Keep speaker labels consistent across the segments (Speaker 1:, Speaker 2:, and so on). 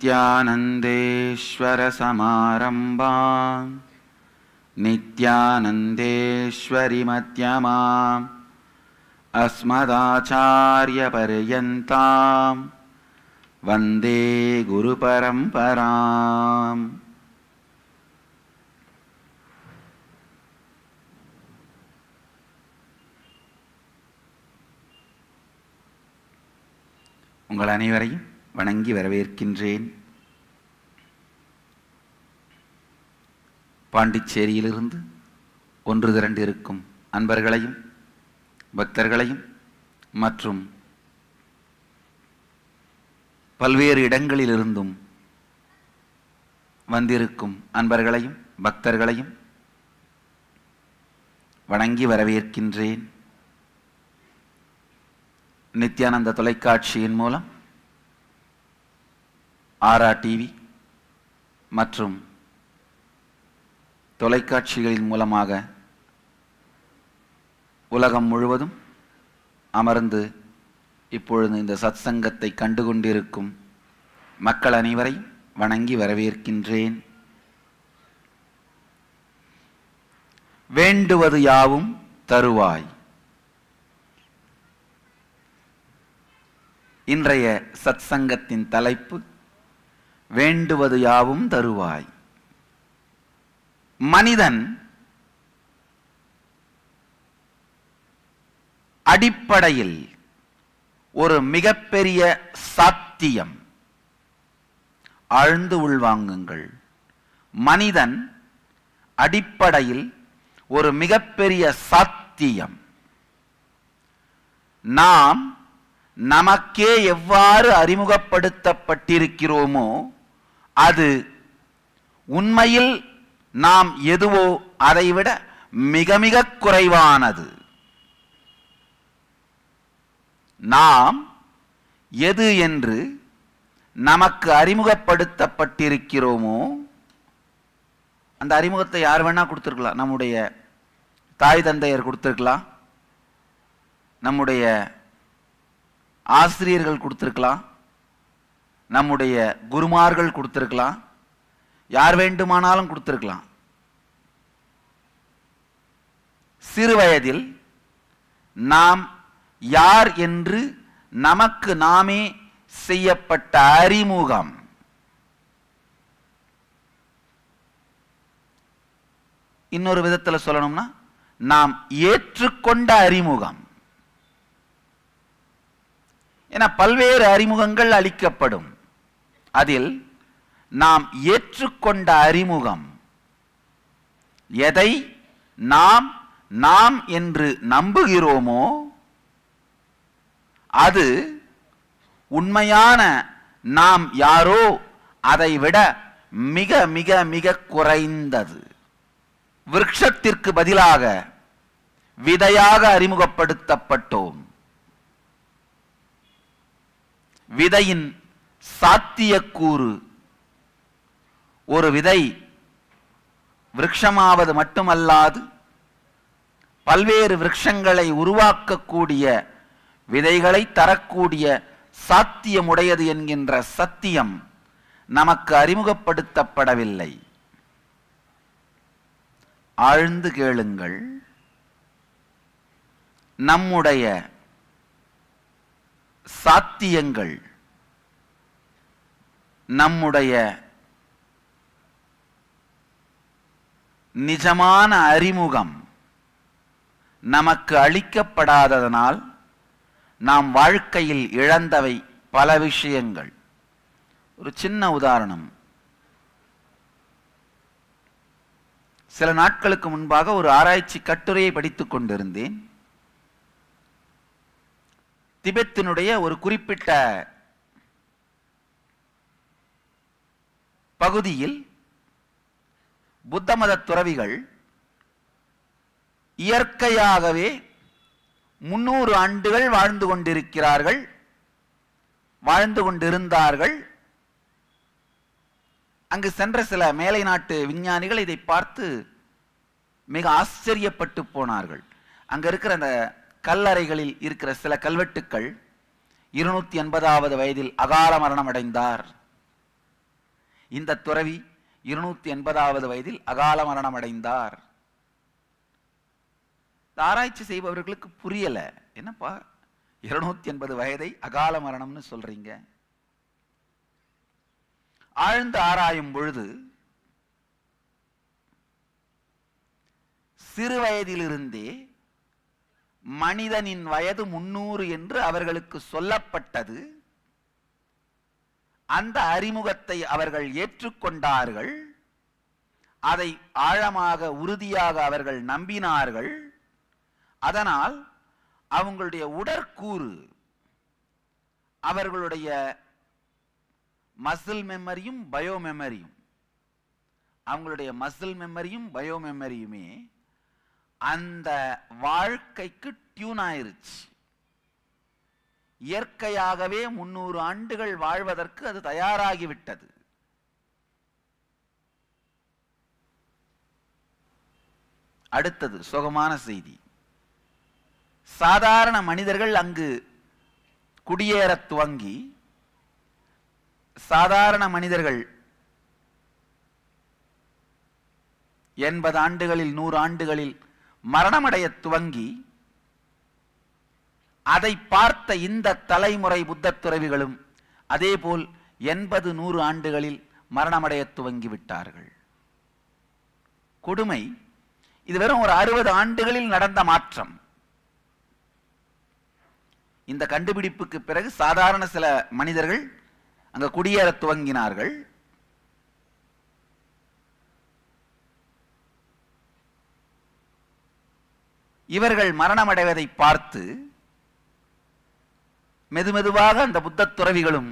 Speaker 1: नित्यानन्देश्वर समारम्भां नित्यानन्देश्वरि मध्यमाम् अस्मदाचार्यपर्यन्तां वन्दे गुरुपरम्पराम्. உங்கள் அனைவரையும் வணங்கி வரவேற்கின்றேன். பாண்டிச்சேரியிலிருந்து ஒன்று திரண்டிருக்கும் அன்பர்களையும் பக்தர்களையும் மற்றும் பல்வேறு இடங்களிலிருந்தும் வந்திருக்கும் அன்பர்களையும் பக்தர்களையும் வணங்கி வரவேற்கின்றேன். நித்யானந்த தொலைக்காட்சியின் மூலம் ஆரா டிவி மற்றும் தொலைக்காட்சிகளின் மூலமாக உலகம் முழுவதும் அமர்ந்து இப்பொழுது இந்த சத்சங்கத்தை கண்டுகொண்டிருக்கும் மக்கள் அனைவரையும் வணங்கி வரவேற்கின்றேன். வேண்டுவது யாவும் தருவாய். இன்றைய சத்சங்கத்தின் தலைப்பு வேண்டுவது யாவும் தருவாய். மனிதன் அடிப்படையில் ஒரு மிகப்பெரிய சாத்தியம். ஆழ்ந்து உள்வாங்குங்கள். மனிதன் அடிப்படையில் ஒரு மிகப்பெரிய சாத்தியம். நாம் நமக்கே எவ்வாறு அறிமுகப்படுத்தப்பட்டிருக்கிறோமோ அது உண்மையில் நாம் எதுவோ அதைவிட மிக மிக குறைவானது. நாம் எது என்று நமக்கு அறிமுகப்படுத்தப்பட்டிருக்கிறோமோ அந்த அறிமுகத்தை யார் வேணா கொடுத்திருக்கலாம். நம்முடைய தாய் தந்தையர் கொடுத்திருக்கலாம், நம்முடைய ஆசிரியர்கள் கொடுத்திருக்கலாம், நம்முடைய குருமார்கள் கொடுத்திருக்கலாம், யார் வேண்டுமானாலும் கொடுத்திருக்கலாம். சிறு வயதில் நாம் யார் என்று நமக்கு நாமே செய்யப்பட்ட அறிமுகம். இன்னொரு விதத்தில் சொல்லணும்னா நாம் ஏற்றுக்கொண்ட அறிமுகம். என பல்வேறு அறிமுகங்கள் அளிக்கப்படும். அதில் நாம் ஏற்றுக்கொண்ட அறிமுகம், எதை நாம் நாம் என்று நம்புகிறோமோ அது உண்மையான நாம் யாரோ அதை விட மிக மிக மிக குறைந்தது. விருட்சத்திற்கு பதிலாக விதையாக அறிமுகப்படுத்தப்பட்டோம். விதையின் சாத்தியக்கூறு, ஒரு விதை விருட்சமாவது மட்டுமல்லாது பல்வேறு விருட்சங்களை உருவாக்கக்கூடிய விதைகளை தரக்கூடிய சாத்தியமுடையது என்கின்ற சத்தியம் நமக்கு அறிமுகப்படுத்தப்படவில்லை. ஆழ்ந்து கேளுங்கள். நம்முடைய சாத்தியங்கள், நம்முடைய நிஜமான அறிமுகம் நமக்கு அளிக்கப்படாததனால் நாம் வாழ்க்கையில் இழந்தவை பல விஷயங்கள். ஒரு சின்ன உதாரணம். சில நாட்களுக்கு முன்பாக ஒரு ஆராய்ச்சி கட்டுரையை படித்துக் கொண்டிருந்தேன். திபெத்தினுடைய ஒரு குறிப்பிட்ட பகுதியில் புத்த மத துறவிகள் இயற்கையாகவே 300 ஆண்டுகள் வாழ்ந்து கொண்டிருந்தார்கள். அங்கு சென்ற சில மேலை நாட்டு விஞ்ஞானிகள் இதை பார்த்து மிக ஆச்சரியப்பட்டு போனார்கள். அங்க இருக்கிற அந்த கல்லறைகளில் இருக்கிற சில கல்வெட்டுக்கள் 280வது வயதில் அகால மரணம் அடைந்தார், இந்த துறவி 280வது வயதில் அகால மரணம் அடைந்தார். ஆராய்ச்சி செய்பவர்களுக்கு புரியல, என்னப்பா 280 வயதை அகால மரணம்னு சொல்றீங்க. ஆழ்ந்து ஆராயும் பொழுது சிறு வயதிலிருந்தே மனிதனின் வயது 300 என்று அவர்களுக்கு சொல்லப்பட்டது. அந்த அறிமுகத்தை அவர்கள் ஏற்றுக்கொண்டார்கள். அதை ஆழமாக உறுதியாக அவர்கள் நம்பினார்கள். அதனால் அவங்களுடைய உடற்கூறு, அவர்களுடைய மசில் மெமரியும் பயோ மெமரியும், அவங்களுடைய மசில் மெமரியும் பயோ மெமரியுமே அந்த வாழ்க்கைக்கு டியூன் ஆயிருச்சு. இயற்கையாகவே 300 ஆண்டுகள் வாழ்வதற்கு அது தயாராகிவிட்டது. அடுத்தது சுகமான செய்தி. சாதாரண மனிதர்கள் அங்கு குடியேற துவங்கி, சாதாரண மனிதர்கள் 80 ஆண்டுகளில் 100 ஆண்டுகளில் மரணமடைய துவங்கி, அதை பார்த்த இந்த தலைமுறை புத்த துறவிகளும் அதேபோல் 80-100 ஆண்டுகளில் மரணமடைய துவங்கி விட்டார்கள். கொடுமை, இது வெறும் ஒரு 60 ஆண்டுகளில் நடந்த மாற்றம். இந்த கண்டுபிடிப்புக்கு பிறகு சாதாரண சில மனிதர்கள் அங்க குடியேற துவங்கினார்கள். இவர்கள் மரணமடைவதை பார்த்து மெதுமெதுவாக அந்த புத்த துறவிகளும்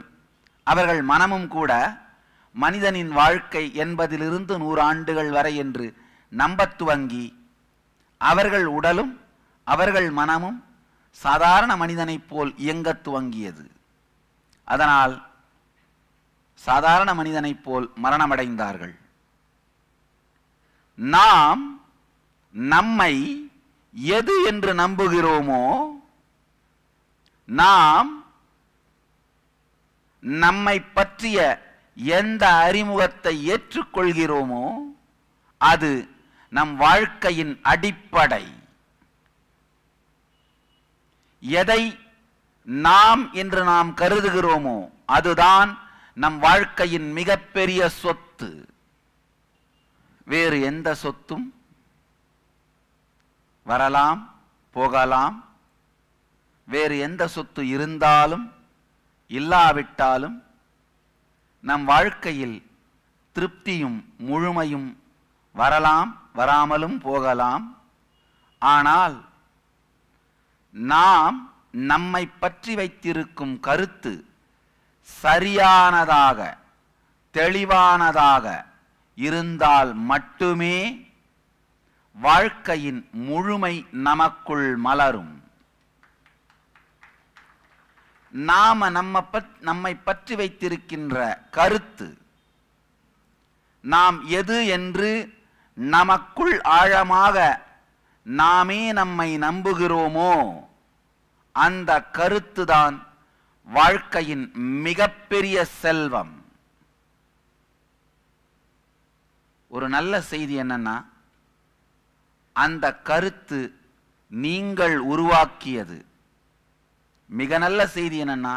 Speaker 1: அவர்கள் மனமும் கூட மனிதனின் வாழ்க்கை 80லிருந்து 100 ஆண்டுகள் வரை என்று நம்பத் துவங்கி, அவர்கள் உடலும் அவர்கள் மனமும் சாதாரண மனிதனைப் போல் இயங்கத் துவங்கியது. அதனால் சாதாரண மனிதனைப் போல் மரணமடைந்தார்கள். நாம் நம்மை எது என்று நம்புகிறோமோ, நாம் நம்மை பற்றிய எந்த அறிமுகத்தை ஏற்றுக்கொள்கிறோமோ அது நம் வாழ்க்கையின் அடிப்படை. எதை நாம் என்று நாம் கருதுகிறோமோ அதுதான் நம் வாழ்க்கையின் மிகப்பெரிய சொத்து. வேறு எந்த சொத்தும் வரலாம் போகலாம். வேறு எந்த சொத்து இருந்தாலும் இல்லாவிட்டாலும் நம் வாழ்க்கையில் திருப்தியும் முழுமையும் வரலாம், வராமலும் போகலாம். ஆனால் நாம் நம்மை பற்றி வைத்திருக்கும் கருத்து சரியானதாக, தெளிவானதாக இருந்தால் மட்டுமே வாழ்க்கையின் முழுமை நமக்குள் மலரும். நாம நம்மை பற்றி வைத்திருக்கின்ற கருத்து, நாம் எது என்று நமக்குள் ஆழமாக நாமே நம்மை நம்புகிறோமோ அந்த கருத்துதான் வாழ்க்கையின் மிகப்பெரிய செல்வம். ஒரு நல்ல செய்தி என்னன்னா, அந்த கருத்து நீங்கள் உருவாக்கியது. மிக நல்ல செய்தி என்னன்னா,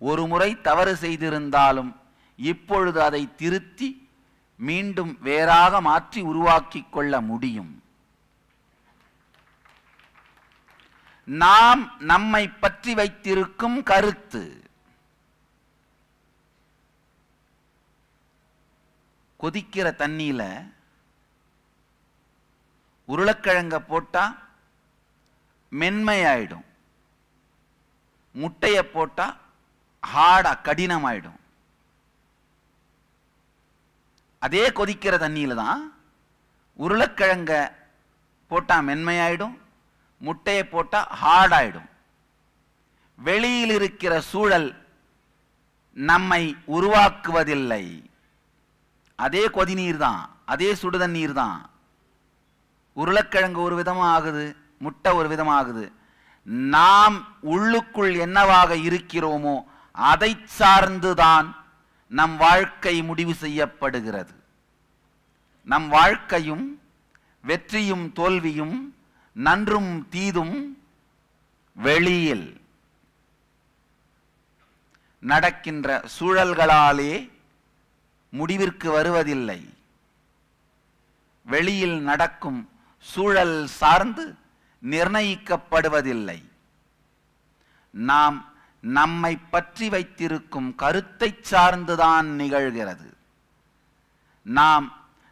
Speaker 1: ஒரு முறை தவறு செய்திருந்தாலும் இப்பொழுது அதை திருத்தி மீண்டும் வேறாக மாற்றி உருவாக்கிக் கொள்ள முடியும். நாம் நம்மை பற்றி வைத்திருக்கும் கருத்து. கொதிக்கிற தண்ணியில உருளைக்கிழங்க போட்டா மென்மையாயிடும், முட்டைய போட்டா ஹார்டா கடினமாயிடும். அதே கொதிக்கிற தண்ணியில தான் உருளைக்கிழங்க போட்டா மென்மையாயிடும், முட்டையை போட்டா ஹார்ட் ஆயிடும். வெளியில் இருக்கிற சூழல் நம்மை உருவாக்குவதில்லை. அதே கொதிநீர் தான், அதே சுடுதண்ணீர் தான். உருளைக்கிழங்கு ஒரு விதமா ஆகுது, முட்டை ஒரு விதமாகுது. நாம் உள்ளுக்குள் என்னவாக இருக்கிறோமோ அதை சார்ந்துதான் நம் வாழ்க்கை முடிவு செய்யப்படுகிறது. நம் வாழ்க்கையும் வெற்றியும் தோல்வியும் நன்றும் தீதும் வெளியில் நடக்கின்ற சூழல்களாலே முடிவிற்கு வருவதில்லை. வெளியில் நடக்கும் சூழல் சார்ந்து நிர்ணயிக்கப்படுவதில்லை. நாம் நம்மை பற்றி வைத்திருக்கும் கருத்தை சார்ந்துதான் நிகழ்கிறது. நாம்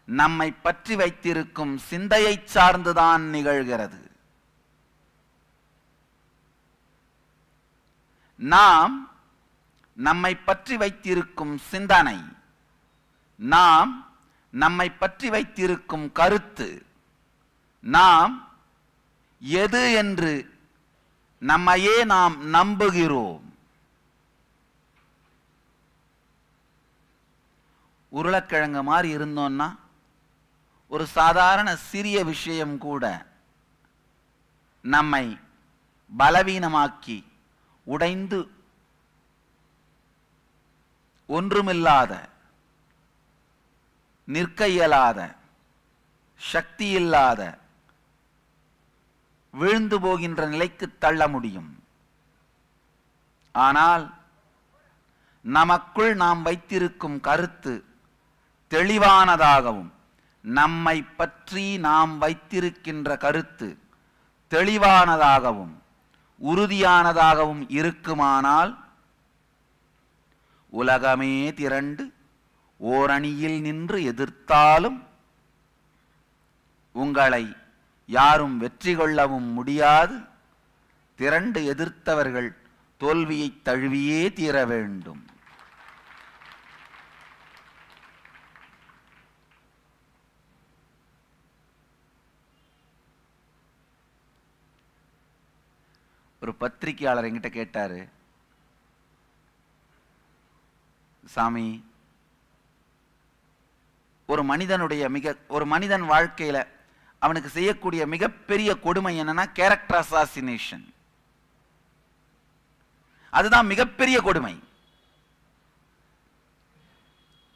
Speaker 1: நம்மை பற்றி வைத்திருக்கும் சிந்தையை சார்ந்துதான் நிகழ்கிறது. நாம் நம்மை பற்றி வைத்திருக்கும் சிந்தனை, நாம் நம்மை பற்றி வைத்திருக்கும் கருத்து, நாம் எது என்று நம்மையே நாம் நம்புகிறோம். உருளைக்கிழங்கு மாதிரி இருந்தோம்னா ஒரு சாதாரண சிறிய விஷயம் கூட நம்மை பலவீனமாக்கி உடைந்து ஒன்றுமில்லாத, நிற்க இயலாத, சக்தி இல்லாத, விழுந்து போகின்ற நிலைக்கு தள்ள முடியும். ஆனால் நமக்குள் நாம் வைத்திருக்கும் கருத்து தெளிவானதாகவும், நம்மை பற்றி நாம் வைத்திருக்கின்ற கருத்து தெளிவானதாகவும் உறுதியானதாகவும் இருக்குமானால் உலகமே திரண்டு ஓரணியில் நின்று எதிர்த்தாலும் உங்களை யாரும் வெற்றி கொள்ளவும் முடியாது. திரண்டு எதிர்த்தவர்கள் தோல்வியை தழுவியே தீர வேண்டும். ஒரு பத்திரிகையாளர் என்கிட்ட கேட்டாரு, சாமி, ஒரு மனிதன் வாழ்க்கையில அவனுக்கு செய்யக்கூடிய மிகப்பெரிய கொடுமை என்னன்னா கேரக்டர் அசாசினேஷன். அதுதான் மிகப்பெரிய கொடுமை.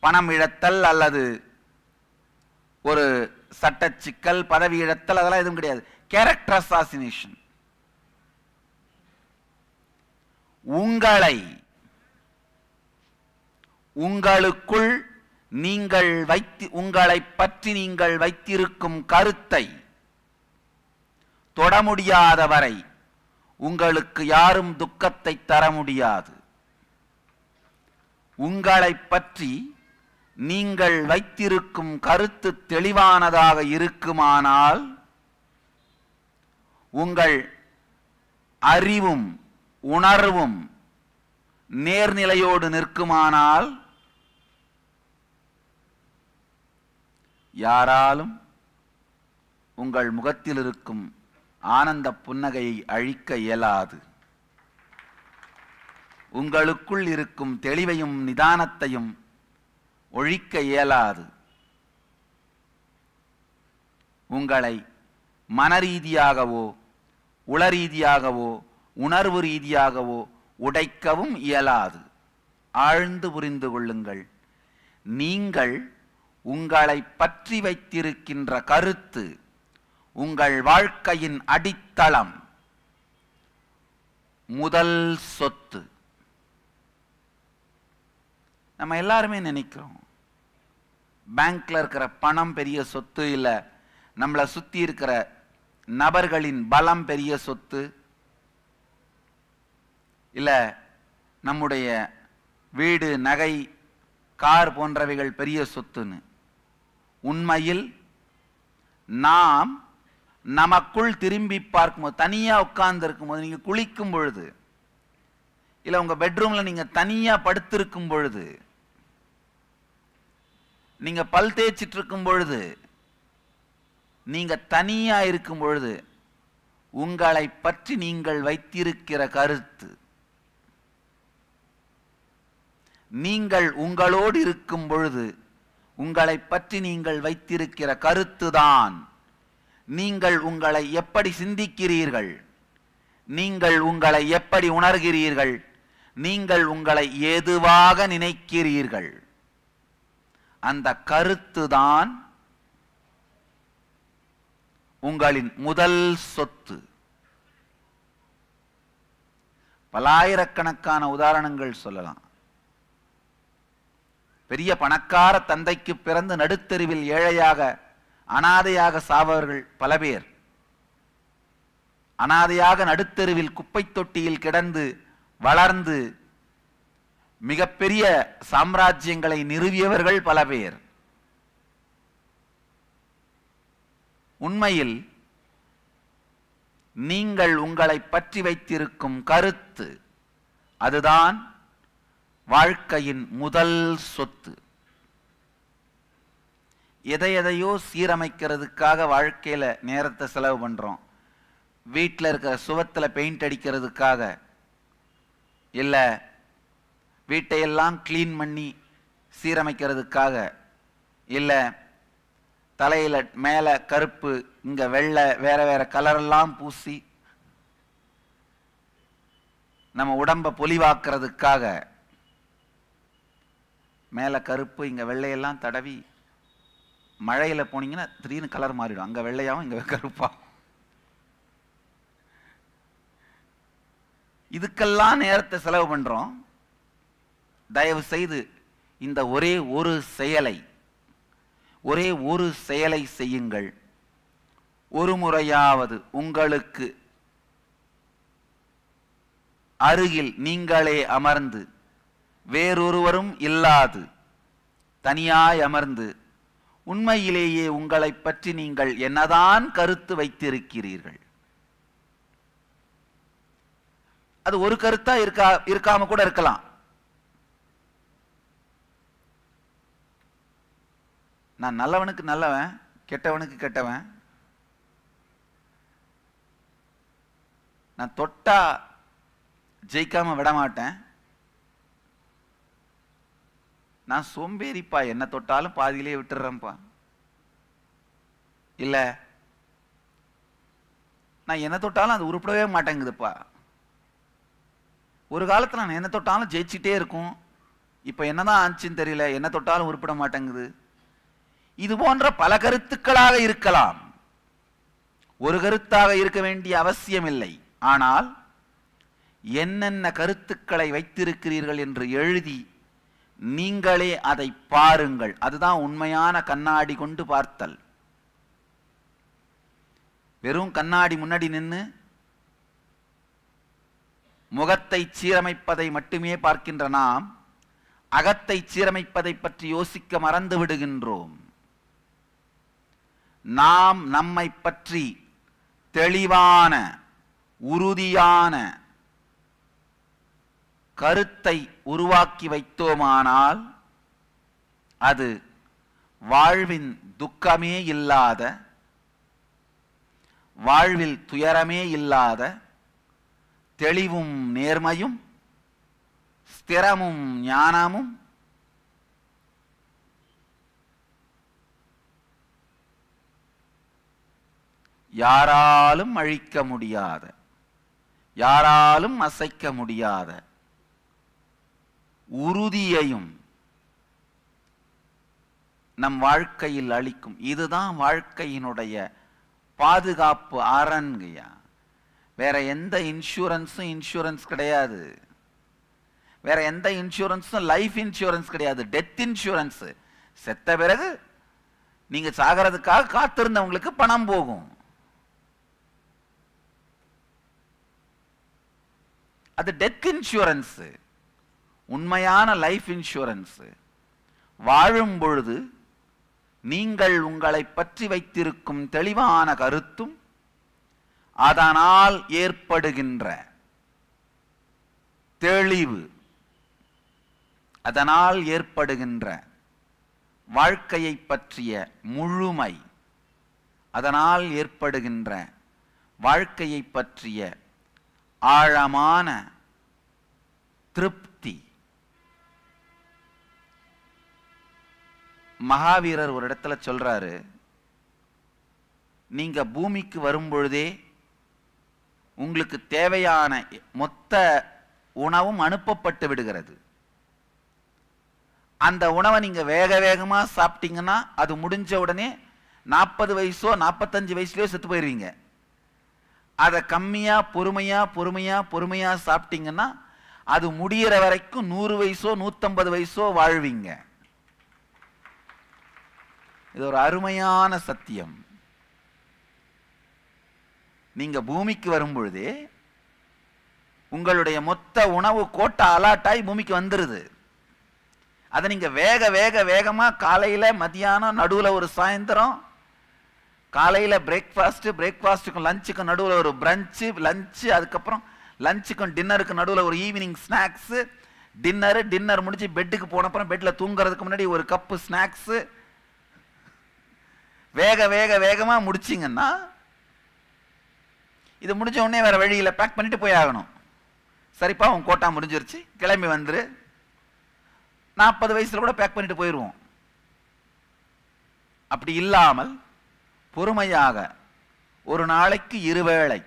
Speaker 1: பணம் இழத்தல் அல்லது ஒரு சட்ட சிக்கல், பதவி இழத்தல், அதெல்லாம் எதுவும் கிடையாது. Character assassination. உங்களுக்குள் உங்களை பற்றி நீங்கள் வைத்திருக்கும் கருத்தை தொட முடியாத வரை உங்களுக்கு யாரும் துக்கத்தை தர முடியாது. உங்களை பற்றி நீங்கள் வைத்திருக்கும் கருத்து தெளிவானதாக இருக்குமானால், உங்கள் அறிவும் உணர்வும் நேர்நிலையோடு நிற்குமானால், யாராலும் உங்கள் முகத்தில் இருக்கும் ஆனந்த புன்னகையை அழிக்க இயலாது. உங்களுக்குள் இருக்கும் தெளிவையும் நிதானத்தையும் ஒழிக்க இயலாது. உங்களை மனரீதியாகவோ உளரீதியாகவோ உணர்வு ரீதியாகவோ உடைக்கவும் இயலாது. ஆழ்ந்து புரிந்து கொள்ளுங்கள். நீங்கள் உங்களை பற்றி வைத்திருக்கின்ற கருத்து உங்கள் வாழ்க்கையின் அடித்தளம், முதல் சொத்து. நம்ம எல்லாருமே நினைக்கிறோம் பேங்க்ல இருக்கிற பணம் பெரிய சொத்து இல்ல, நம்மளை சுத்தி இருக்கிற நபர்களின் பலம் பெரிய சொத்து இல்ல, நம்முடைய வீடு, நகை, கார் போன்றவைகள் பெரிய சொத்துன்னு. உண்மையில் நாம் நமக்குள் திரும்பி பார்க்கும்போது, தனியா உட்கார்ந்து இருக்கும்போது, நீங்க குளிக்கும் பொழுது இல்ல உங்க பெட்ரூம்ல நீங்க தனியா படுத்திருக்கும் பொழுது, நீங்க பல் தேய்ச்சிட்டு இருக்கும் பொழுது, நீங்க தனியா இருக்கும் பொழுது, உங்களை பற்றி நீங்கள் வைத்திருக்கிற கருத்து, நீங்கள் உங்களோடு இருக்கும் பொழுது உங்களை பற்றி நீங்கள் வைத்திருக்கிற கருத்துதான் நீங்கள் உங்களை எப்படி சிந்திக்கிறீர்கள், நீங்கள் உங்களை எப்படி உணர்கிறீர்கள், நீங்கள் உங்களை எதுவாக நினைக்கிறீர்கள் அந்த கருத்துதான் உங்களின் முதல் சொத்து. பல்லாயிரக்கணக்கான உதாரணங்கள் சொல்லலாம். பெரிய பணக்கார தந்தைக்கு பிறந்து நடுத்தெருவில் ஏழையாக அனாதையாக சாபவர்கள் பல பேர். அனாதையாக நடுத்தெருவில் குப்பை தொட்டியில் கிடந்து வளர்ந்து மிகப்பெரிய சாம்ராஜ்யங்களை நிறுவியவர்கள் பல பேர். உண்மையில் நீங்கள் உங்களை பற்றி வைத்திருக்கும் கருத்து அதுதான் வாழ்க்கையின் முதல் சொத்து. எதையோ சீரமைக்கிறதுக்காக வாழ்க்கையில நேரத்தை செலவு பண்றோம். வீட்டில் இருக்கிற சுவத்துல பெயிண்ட் அடிக்கிறதுக்காக, இல்ல வீட்டையெல்லாம் கிளீன் பண்ணி சீரமைக்கிறதுக்காக, இல்ல தலையில மேல கருப்பு இங்க வெள்ளை வேற வேற கலரெல்லாம் பூசி நம்ம உடம்ப பொலிவாக்குறதுக்காக மேல கருப்பு இங்க வெள்ளையெல்லாம் தடவி மழையில போனீங்கன்னா திடீர்னு கலர் மாறிடும். அங்க வெள்ளையாவும் இங்க கருப்பா. இதுக்கெல்லாம் நேரத்தை செலவு பண்றோம். தயவு செய்து இந்த ஒரே ஒரு செயலை செய்யுங்கள். ஒரு முறையாவது உங்களுக்கு அருகில் நீங்களே அமர்ந்து, வேறொருவரும் இல்லாது தனியாய் அமர்ந்து, உண்மையிலேயே உங்களை பற்றி நீங்கள் என்னதான் கருத்து வைத்திருக்கிறீர்கள். அது ஒரு கருத்தா இருக்காம கூட இருக்கலாம். நான் நல்லவனுக்கு நல்லவன், கெட்டவனுக்கு கெட்டவன், நான் தொட்டா ஜெயிக்காம விட மாட்டேன், நான் சோம்பேறிப்பா, என்ன தொட்டாலும் பாதியிலே விட்டுறேன்ப்பா, இல்ல நான் என்ன தொட்டாலும் அது உருப்படவே மாட்டேங்குதுப்பா, ஒரு காலத்துல நான் என்ன தொட்டாலும் ஜெயிச்சுட்டே இருக்கும், இப்ப என்னதான் ஆச்சுன்னு தெரியல, என்ன தொட்டாலும் உருப்பட மாட்டேங்குது. இது போன்ற பல கருத்துக்களாக இருக்கலாம். ஒரு கருத்தாக இருக்க வேண்டிய அவசியம் இல்லை. ஆனால் என்னென்ன கருத்துக்களை வைத்திருக்கிறீர்கள் என்று எழுதி நீங்களே அதை பாருங்கள். அதுதான் உண்மையான கண்ணாடி கொண்டு பார்த்தல். வெறும் கண்ணாடி முன்னாடி நின்று முகத்தை சீரமைப்பதை மட்டுமே பார்க்கின்ற நாம் அகத்தை சீரமைப்பதை பற்றி யோசிக்க மறந்து விடுகின்றோம். நாம் நம்மை பற்றி தெளிவான உறுதியான கருத்தை உருவாக்கி வைத்தோமானால் அது வாழ்வின் துக்கமே இல்லாத, வாழ்வில் துயரமே இல்லாத தெளிவும் நேர்மையும் ஸ்திரமும் ஞானமும் யாராலும் அழிக்க முடியாத, யாராலும் அசைக்க முடியாத உறுதியையும் நம் வாழ்க்கையில் அளிக்கும். இதுதான் வாழ்க்கையினுடைய பாதுகாப்பு அரண்கையா. வேற எந்த இன்சூரன்ஸும் இன்சூரன்ஸ் கிடையாது. வேற எந்த இன்சூரன்ஸும் லைஃப் இன்சூரன்ஸ் கிடையாது. Death insurance. செத்த பிறகு நீங்க சாகிறதுக்காக காத்திருந்தவங்களுக்கு பணம் போகும். அது டெத் இன்சூரன்ஸ். உண்மையான லைஃப் இன்சூரன்ஸ் வாழும் பொழுது நீங்கள் உங்களை பற்றி வைத்திருக்கும் தெளிவான கருத்தும் அதனால் ஏற்படுகின்ற தெளிவு, அதனால் ஏற்படுகின்ற வாழ்க்கையை பற்றிய முழுமை, அதனால் ஏற்படுகின்ற வாழ்க்கையை பற்றிய ஆழமான திருப்தி. மகாவீரர் ஒரு இடத்துல சொல்றாரு, நீங்க பூமிக்கு வரும் பொழுதே உங்களுக்கு தேவையான மொத்த உணவும் அனுப்பப்பட்டு விடுகிறது. அந்த உணவை நீங்க வேக வேகமா சாப்பிட்டீங்கன்னா அது முடிஞ்ச உடனே 40 வயசோ 45 வயசுலயோ செத்து போயிருவீங்க. அதை கம்மியா பொறுமையா பொறுமையா பொறுமையா சாப்பிட்டீங்கன்னா அது முடிகிற வரைக்கும் 100 வயசோ 150 வயசோ வாழ்வீங்க. இது ஒரு அருமையான சத்தியம். நீங்க பூமிக்கு வரும் பொழுதே உங்களுடைய மொத்த உணவு கோட்டை அலாட்டாய் பூமிக்கு வந்துருது. அதை நீங்க வேக வேக வேகமா காலையில மதியானம் நடுவுல ஒரு சாயந்தரம், காலையில பிரேக்ஃபாஸ்ட், பிரேக்ஃபாஸ்ட்டுக்கும் லஞ்சுக்கும் நடுவுல ஒரு பிரஞ்சு, லஞ்சு, அதுக்கப்புறம் லஞ்சுக்கும் டின்னருக்கு நடுவுல ஒரு ஈவினிங் ஸ்நாக்ஸ், டின்னர் முடிச்சு பெட்டுக்கு போனப்புறம் பெட்ல தூங்குறதுக்கு முன்னாடி ஒரு கப்பு ஸ்நாக்ஸ், வேக வேக வேகமா முடிச்சிங்கன்னா இது முடிஞ்ச உடனே வேற வழியில பேக் பண்ணிட்டு போய் ஆகணும். சரிப்பா உன் கோட்டா முடிஞ்சிருச்சு, கிளம்பி வந்துரு. 40 வயசுல கூட பேக் பண்ணிட்டு போயிடுவோம். அப்படி இல்லாமல் பொறுமையாக ஒரு நாளைக்கு 2 வேளை,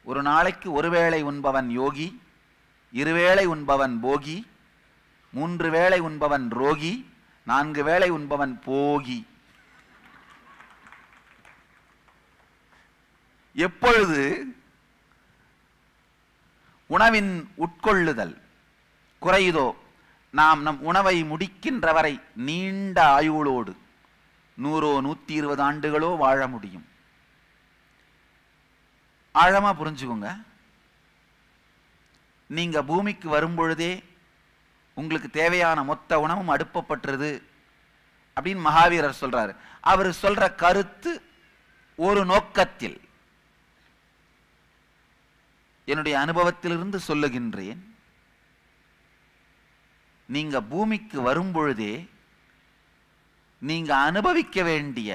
Speaker 1: ஒரு நாளைக்கு 1 வேளை உண்பவன் யோகி, 2 வேளை உண்பவன் போகி, 3 வேளை உண்பவன் ரோகி, 4 வேளை உண்பவன் போகி. எப்பொழுது உணவின் உட்கொள்ளுதல் குறையுதோ நாம் நம் உணவை முடிக்கின்ற வரை நீண்ட ஆயுளோடு 100 120 ஆண்டுகளோ வாழ முடியும். ஆழமா புரிஞ்சுக்கோங்க. நீங்க பூமிக்கு வரும் பொழுதே உங்களுக்கு தேவையான மொத்த உணவும் அடுப்பப்பட்டுருது அப்படின்னு மகாவீரர் சொல்றாரு. அவர் சொல்ற கருத்து ஒரு நோக்கத்தில், என்னுடைய அனுபவத்திலிருந்து சொல்லுகின்றேன், நீங்க பூமிக்கு வரும் பொழுதே நீங்க அனுபவிக்க வேண்டிய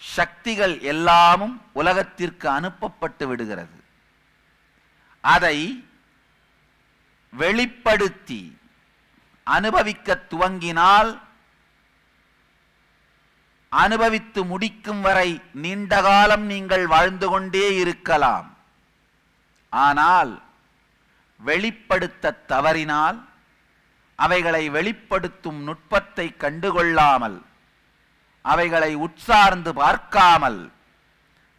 Speaker 1: சக்திகள் எல்லாமும் உலகத்திற்கு அனுப்பப்பட்டு விடுகிறது. அதை வெளிப்படுத்தி அனுபவிக்க துவங்கினால் அனுபவித்து முடிக்கும் வரை நீண்ட காலம் நீங்கள் வாழ்ந்து கொண்டே இருக்கலாம். ஆனால் வெளிப்படுத்த தவறினால், அவைகளை வெளிப்படுத்தும் நுட்பத்தை கண்டுகொள்ளாமல், அவைகளை உட்சார்ந்து பார்க்காமல்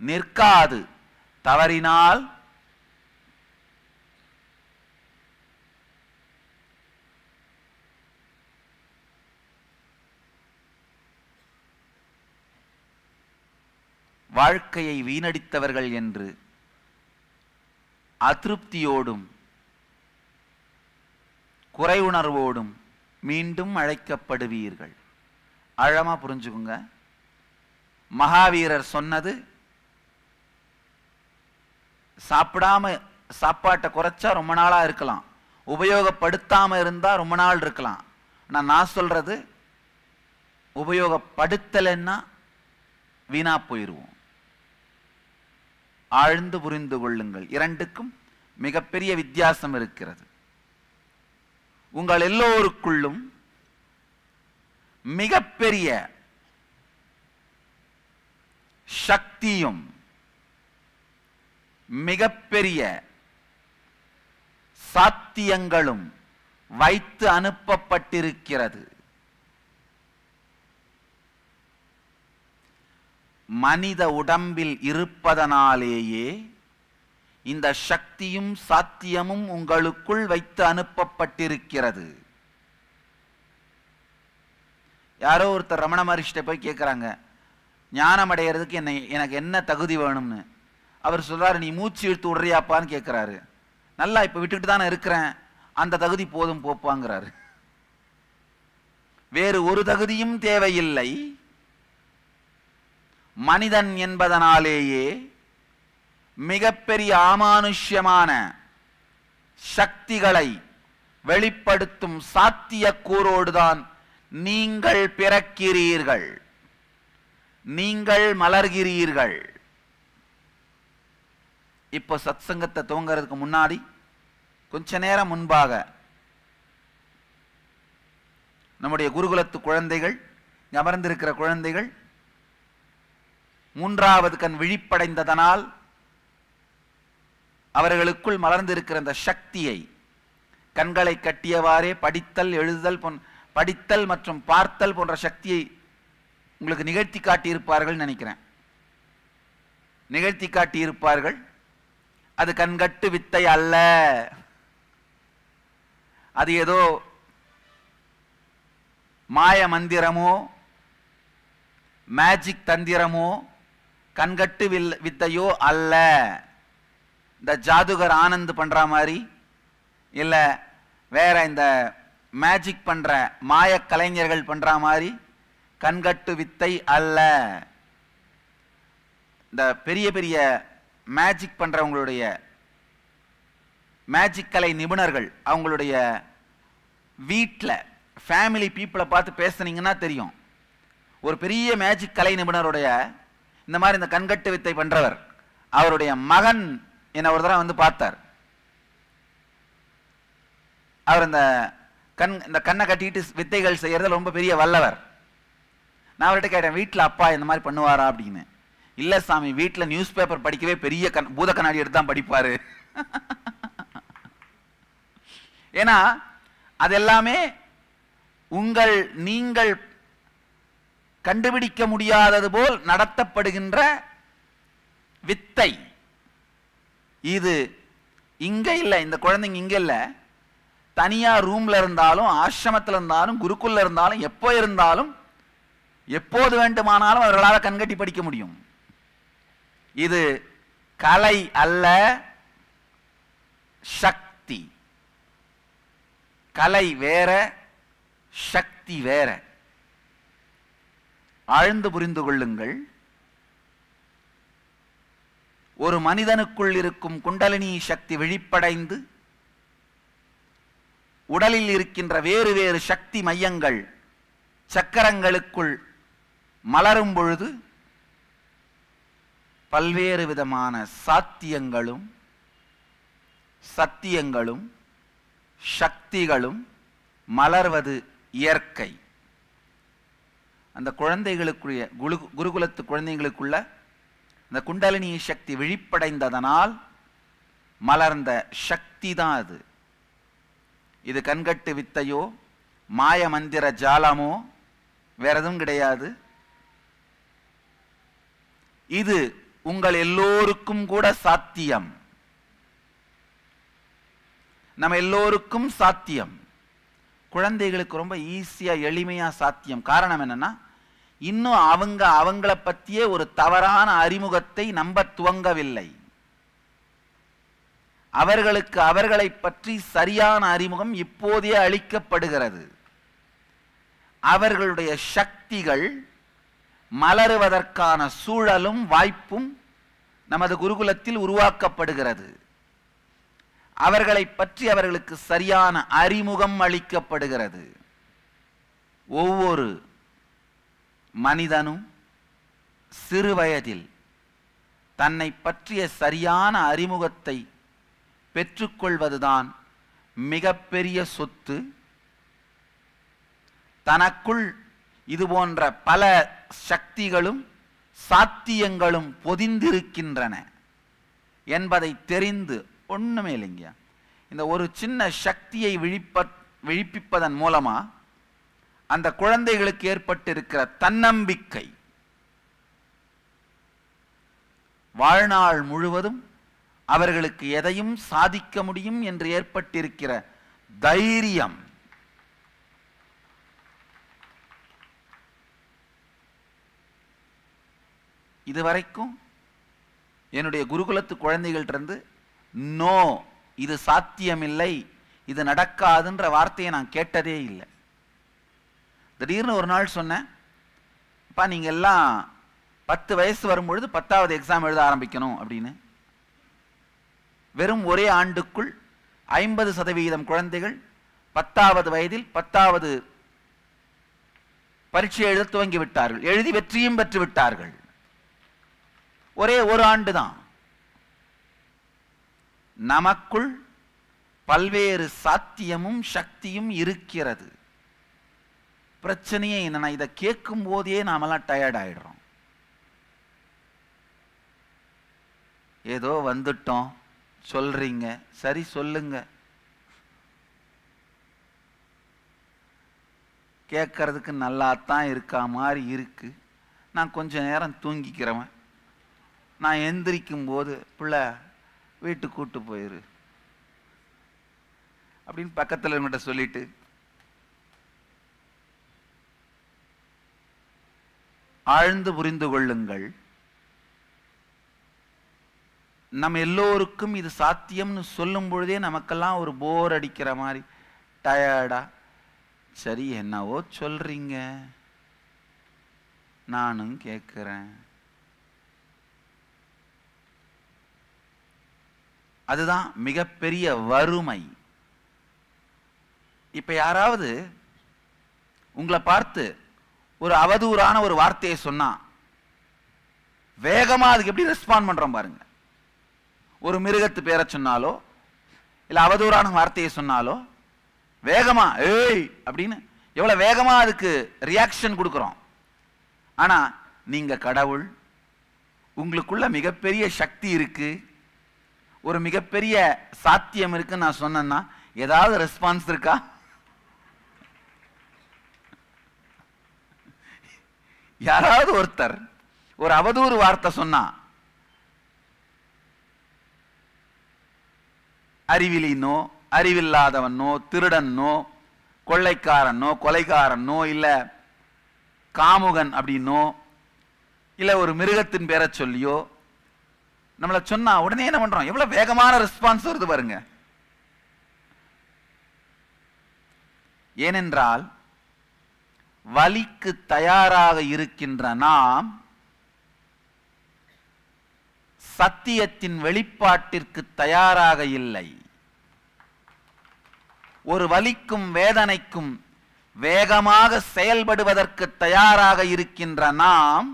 Speaker 1: நிற்காது தவறினால் வாழ்க்கையை வீணடித்தவர்கள் என்று அதிருப்தியோடும் குறை உணர்வோடும் மீண்டும் அழைக்கப்படுவீர்கள். ஆழமா புரிஞ்சுக்குங்க. மகாவீரர் சொன்னது, சாப்பிடாம சாப்பாட்டை குறைச்சா ரொம்ப நாளா இருக்கலாம், உபயோகப்படுத்தாம இருந்தா ரொம்ப நாள் இருக்கலாம். நான் சொல்றது, உபயோகப்படுத்தலைன்னா வீணா போயிடுவோம். ஆழ்ந்து புரிந்து கொள்ளுங்கள். இரண்டுக்கும் மிகப்பெரிய வித்தியாசம் இருக்கிறது. உங்கள் எல்லோருக்குள்ளும் மிகப்பெரிய சக்தியும் மிகப்பெரிய சாத்தியங்களும் வைத்து அனுப்பப்பட்டிருக்கிறது. மனித உடம்பில் இருப்பதனாலேயே இந்த சக்தியும் சாத்தியமும் உங்களுக்குள் வைத்து அனுப்பப்பட்டிருக்கிறது. யாரோ ஒருத்தர் ரமண மகரிஷிட்ட போய் கேட்குறாங்க, ஞானம் அடைகிறதுக்கு எனக்கு என்ன தகுதி வேணும்னு. அவர் சொல்றாரு, நீ மூச்சு இழுத்து விடுறியாப்பான்னு கேட்குறாரு. நல்லா இப்போ விட்டுக்கிட்டு தானே இருக்கிறேன், அந்த தகுதி போதும் போப்பாங்கிறாரு. வேறு ஒரு தகுதியும் தேவையில்லை. மனிதன் என்பதனாலேயே மிகப்பெரிய அமானுஷ்யமான சக்திகளை வெளிப்படுத்தும் சாத்தியக்கூறோடுதான் நீங்கள் பிறக்கிறீர்கள், நீங்கள் மலர்கிறீர்கள். இப்போ சத்சங்கத்தை துவங்கிறதுக்கு முன்னாடி கொஞ்ச நேரம் முன்பாக நம்முடைய குருகுலத்து குழந்தைகள், அமர்ந்திருக்கிற குழந்தைகள், 3வது கண் விழிப்படைந்ததனால் அவர்களுக்குள் மலர்ந்திருக்கிற அந்த சக்தியை கண்களை கட்டியவாறே படித்தல், எழுதுதல், படித்தல் மற்றும் பார்த்தல் போன்ற சக்தியை உங்களுக்கு நிகழ்த்தி காட்டியிருப்பார்கள் நினைக்கிறேன். நிகழ்த்தி காட்டியிருப்பார்கள். அது கண்கட்டு வித்தை அல்ல. அது ஏதோ மாய மந்திரமோ மேஜிக் தந்திரமோ கண்கட்டு வித்தையோ அல்ல. இந்த ஜாதுகர் ஆனந்த் பண்ற மாதிரி இல்ல வேற இந்த மேஜிக் பண்ற மாய கலைஞர்கள் பண்ற மாதிரி கண்கட்டு வித்தை அல்ல. இந்த பெரிய பெரிய மேஜிக் பண்றவங்களுடைய மேஜிக் கலை நிபுணர்கள் அவங்களுடைய வீட்டில் ஃபேமிலி பீப்புளை பார்த்து பேசுனீங்கன்னா தெரியும். ஒரு பெரிய மேஜிக் கலை நிபுணருடைய இந்த மாதிரி இந்த கண்கட்டு வித்தை பண்றவர் அவருடைய மகன் என்ன ஒரு தடவை வந்து பார்த்தார். அவர் இந்த கண்ணை கட்டிட்டு வித்தைகள் செய்யறது ரொம்ப பெரிய வல்லவர். நான் அவர்கிட்ட கேட்டேன், வீட்டில் அப்பா இந்த மாதிரி பண்ணுவாரா அப்படின்னு. இல்ல சாமி, வீட்டில் நியூஸ் பேப்பர் படிக்கவே பெரிய பூத கண்ணாடி எடுத்து தான் படிப்பாரு. ஏன்னா அதெல்லாமே நீங்கள் கண்டுபிடிக்க முடியாதது போல் நடத்தப்படுகின்ற வித்தை. இது இங்க இல்ல, இந்த குழந்தைங்க இங்க இல்ல, தனியா ரூம்ல இருந்தாலும் ஆசிரமத்தில் இருந்தாலும் குருக்குள்ள இருந்தாலும் எப்போ இருந்தாலும் எப்போது வேண்டுமானாலும் அவர்களால் கண்கட்டி படிக்க முடியும். இது கலை அல்ல, சக்தி. கலை வேற, சக்தி வேற. ஆழ்ந்து புரிந்து கொள்ளுங்கள். ஒரு மனிதனுக்குள் இருக்கும் குண்டலினி சக்தி விழிப்படைந்து உடலில் இருக்கின்ற வேறு வேறு சக்தி மையங்கள் சக்கரங்களுக்குள் மலரும் பொழுது பல்வேறு விதமான சாத்தியங்களும் சத்தியங்களும் சக்திகளும் மலர்வது இயற்கை. அந்த குழந்தைகளுக்குரிய குருகுலத்து குழந்தைகளுக்குள்ள அந்த குண்டலினி சக்தி விழிப்படைந்ததனால் மலர்ந்த சக்தி தான் அது. இது கண்கட்டு வித்தையோ மாய மந்திர ஜாலமோ வேற எதுவும் கிடையாது. இது உங்கள் எல்லோருக்கும் கூட சாத்தியம். நம்ம எல்லோருக்கும் சாத்தியம். குழந்தைகளுக்கு ரொம்ப ஈஸியா எளிமையா சாத்தியம். காரணம் என்னன்னா, இன்னும் அவங்கள பத்தியே ஒரு தவறான அறிமுகத்தை நம்ப துவங்கவில்லை. அவர்களுக்கு அவர்களை பற்றி சரியான அறிமுகம் இப்போதே அளிக்கப்படுகிறது. அவர்களுடைய சக்திகள் மலருவதற்கான சூழலும் வாய்ப்பும் நமது குருகுலத்தில் உருவாக்கப்படுகிறது. அவர்களை பற்றி அவர்களுக்கு சரியான அறிமுகம் அளிக்கப்படுகிறது. ஒவ்வொரு மனிதனும் சிறு வயதில் தன்னை பற்றிய சரியான அறிமுகத்தை பெற்றுக்கொள்வதுதான் மிகப்பெரிய சொத்து. தனக்குள் இது போன்ற பல சக்திகளும் சாத்தியங்களும் பொதிந்திருக்கின்றன என்பதை தெரிந்து, ஒண்ணுமே இல்லைங்க, இந்த ஒரு சின்ன சக்தியை விழிப்பிப்பதன் மூலமா அந்த குழந்தைகளுக்கு ஏற்பட்டிருக்கிற தன்னம்பிக்கை வாழ்நாள் முழுவதும் அவர்களுக்கு எதையும் சாதிக்க முடியும் என்று ஏற்பட்டிருக்கிற தைரியம், இதுவரைக்கும் என்னுடைய குருகுலத்து குழந்தைகள்டிருந்து நோ, இது சாத்தியமில்லை, இது நடக்காதுன்ற வார்த்தையை நான் கேட்டதே இல்லை. திடீர்னு ஒரு நாள் சொன்னேன், அப்பா நீங்க எல்லாம் 10 வயசு வரும்பொழுது 10வது எக்ஸாம் எழுத ஆரம்பிக்கணும் அப்படின்னு. வெறும் ஒரே ஆண்டுக்குள் 50% குழந்தைகள் 10வது வயதில் 10வது பரீட்சை எழுத துவங்கி விட்டார்கள். எழுதி வெற்றியும் பெற்று விட்டார்கள். ஒரே ஒரு ஆண்டு தான். நமக்குள் பல்வேறு சாத்தியமும் சக்தியும் இருக்கிறது. பிரச்சனையே என்னன்னா, இதை கேட்கும் போதே நாமெல்லாம் டயர்ட் ஆயிடுறோம். ஏதோ வந்துட்டோம், சொல்றீங்க, சரி சொல்லுங்க. கேட்கறதுக்கு நல்லா தான் இருக்கா மாதிரி இருக்கு. நான் கொஞ்ச நேரம் தூங்கிக்கிறவன். நான் எந்திரிக்கும் போது பிள்ளை வீட்டுக்கு கூட்டு போயிரு அப்படின்னு பக்கத்தில் இருக்கிட்ட சொல்லிட்டு ஆழ்ந்து புரிந்து கொள்ளுங்கள். நம்ம எல்லோருக்கும் இது சாத்தியம்னு சொல்லும் பொழுதே நமக்கெல்லாம் ஒரு போர் அடிக்கிற மாதிரி, டயர்டா, சரி என்னவோ சொல்றீங்க, நானும் கேட்கிறேன். அதுதான் மிகப்பெரிய வறுமை. இப்ப யாராவது உங்களை பார்த்து ஒரு அவதூறான ஒரு வார்த்தையை சொன்னா வேகமா அதுக்கு எப்படி ரெஸ்பாண்ட் பண்றோம் பாருங்க. ஒரு மிருகத்து பேரை சொன்னாலோ இல்ல அவதூறான வார்த்தையை சொன்னாலோ வேகமா ஏய் அப்படின்னு எவ்வளவு வேகமா அதுக்கு ரியாக்ஷன் கொடுக்கிறோம். ஆனா நீங்க கடவுள், உங்களுக்குள்ள மிகப்பெரிய சக்தி இருக்கு, ஒரு மிகப்பெரிய சாத்தியம் இருக்குன்னு நான் சொன்னேன்னா ஏதாவது ரெஸ்பான்ஸ் இருக்கா? யாராவது ஒருத்தர் ஒரு அவதூறு வார்த்தை சொன்னா அறிவிலினோ அறிவில்லாதவனோ திருடனோ கொள்ளைக்காரனோ கொலைகாரனோ இல்ல காமுகன் அப்படின்னோ இல்ல ஒரு மிருகத்தின் பேரை சொல்லியோ நம்மள சொன்னா உடனே என்ன பண்றோம்? எவ்வளவு வேகமான ரெஸ்பான்ஸ் வருது பாருங்க. ஏனென்றால் வலிக்கு தயாராக இருக்கின்ற நாம் சத்தியத்தின் வெளிப்பாட்டிற்கு தயாராக இல்லை. ஒரு வலிக்கும் வேதனைக்கும் வேகமாக செயல்படுவதற்கு தயாராக இருக்கின்ற நாம்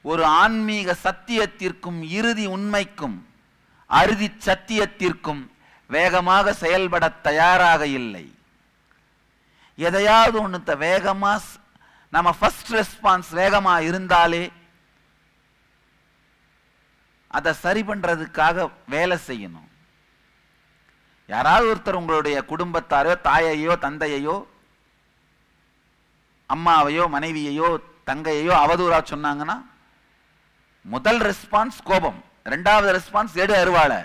Speaker 1: ஒரு ஆன்மீக சத்தியத்திற்கும் இறுதி உண்மைக்கும் அறுதி சத்தியத்திற்கும் வேகமாக செயல்பட தயாராக இல்லை. எதையாவது ஒன்று வேகமா நம்ம ஃபர்ஸ்ட் ரெஸ்பான்ஸ் வேகமா இருந்தாலே அதை சரி பண்றதுக்காக வேலை செய்யணும். யாராவது ஒருத்தர் உங்களுடைய குடும்பத்தாரோ தாயையோ தந்தையையோ அம்மாவையோ மனைவியையோ தங்கையையோ அவதூறா சொன்னாங்கன்னா முதல் ரெஸ்பான்ஸ் கோபம், இரண்டாவது ரெஸ்பான்ஸ் எடு அருவாளை.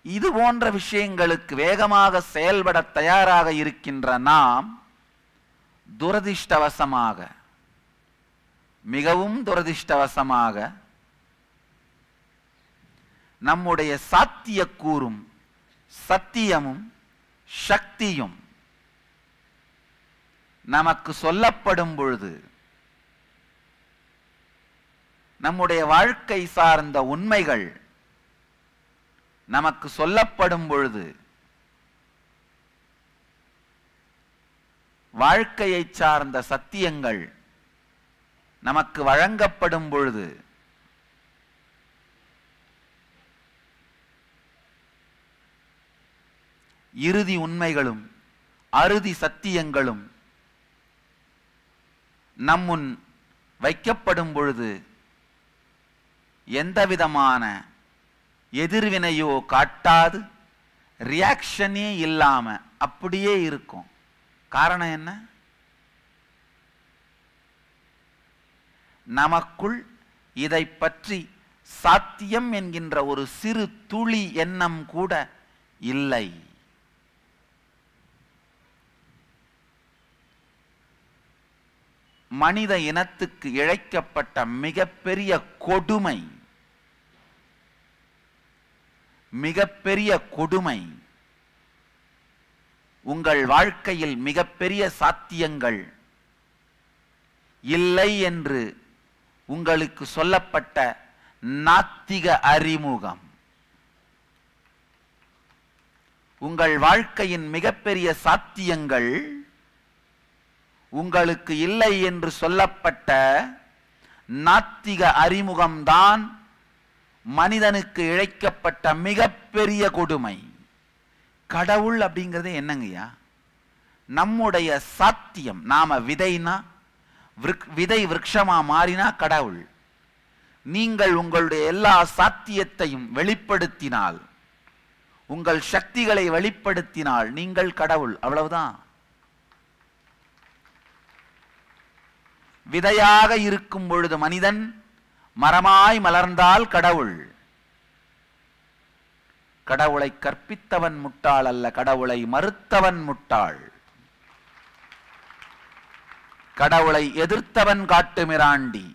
Speaker 1: இது போன்ற விஷயங்களுக்கு வேகமாக செயல்பட தயாராக இருக்கின்ற நாம் துரதிர்ஷ்டவசமாக, மிகவும் துரதிர்ஷ்டவசமாக நம்முடைய சாத்தியக்கூறும் சத்தியமும் சக்தியும் நமக்கு சொல்லப்படும் பொழுது, நம்முடைய வாழ்க்கை சார்ந்த உண்மைகள் நமக்கு சொல்லப்படும் பொழுது, வாழ்க்கையை சார்ந்த சத்தியங்கள் நமக்கு வழங்கப்படும் பொழுது இறுதி உண்மைகளும் அறுதி சத்தியங்களும் நம்முன் வைக்கப்படும் பொழுது எந்தவிதமான எதிர்வினையோ காட்டாது ரியாக்ஷனே இல்லாம அப்படியே இருக்கும். காரணம் என்ன? நமக்குள் இதை பற்றி சாத்தியம் என்கின்ற ஒரு சிறு துளி எண்ணம் கூட இல்லை. மனித இனத்துக்கு இழைக்கப்பட்ட மிகப்பெரிய கொடுமை, மிகப்பெரிய கொடுமை. உங்கள் வாழ்க்கையில் மிகப்பெரிய சாத்தியங்கள் இல்லை என்று உங்களுக்கு சொல்லப்பட்ட நாத்திக அறிமுகம். உங்கள் வாழ்க்கையின் மிகப்பெரிய சாத்தியங்கள் உங்களுக்கு இல்லை என்று சொல்லப்பட்ட நாத்திக அறிமுகம்தான் மனிதனுக்கு இழைக்கப்பட்ட மிகப்பெரிய கொடுமை. கடவுள் அப்படிங்கிறது என்னங்கய்யா? நம்முடைய சாத்தியம். நாம விதைனா விதை விருட்சமா மாறினா கடவுள், நீங்கள் உங்களுடைய எல்லா சாத்தியத்தையும் வெளிப்படுத்தினால், உங்கள் சக்திகளை வெளிப்படுத்தினால் நீங்கள் கடவுள். அவ்வளவுதான். விதையாக இருக்கும் பொழுது மனிதன், மரமாய் மலர்ந்தால் கடவுள். கடவுளை கற்பித்தவன் முட்டாள் அல்ல, கடவுளை மறுத்தவன் முட்டாள். கடவுளை எதிர்த்தவன் காட்டுமிராண்டி,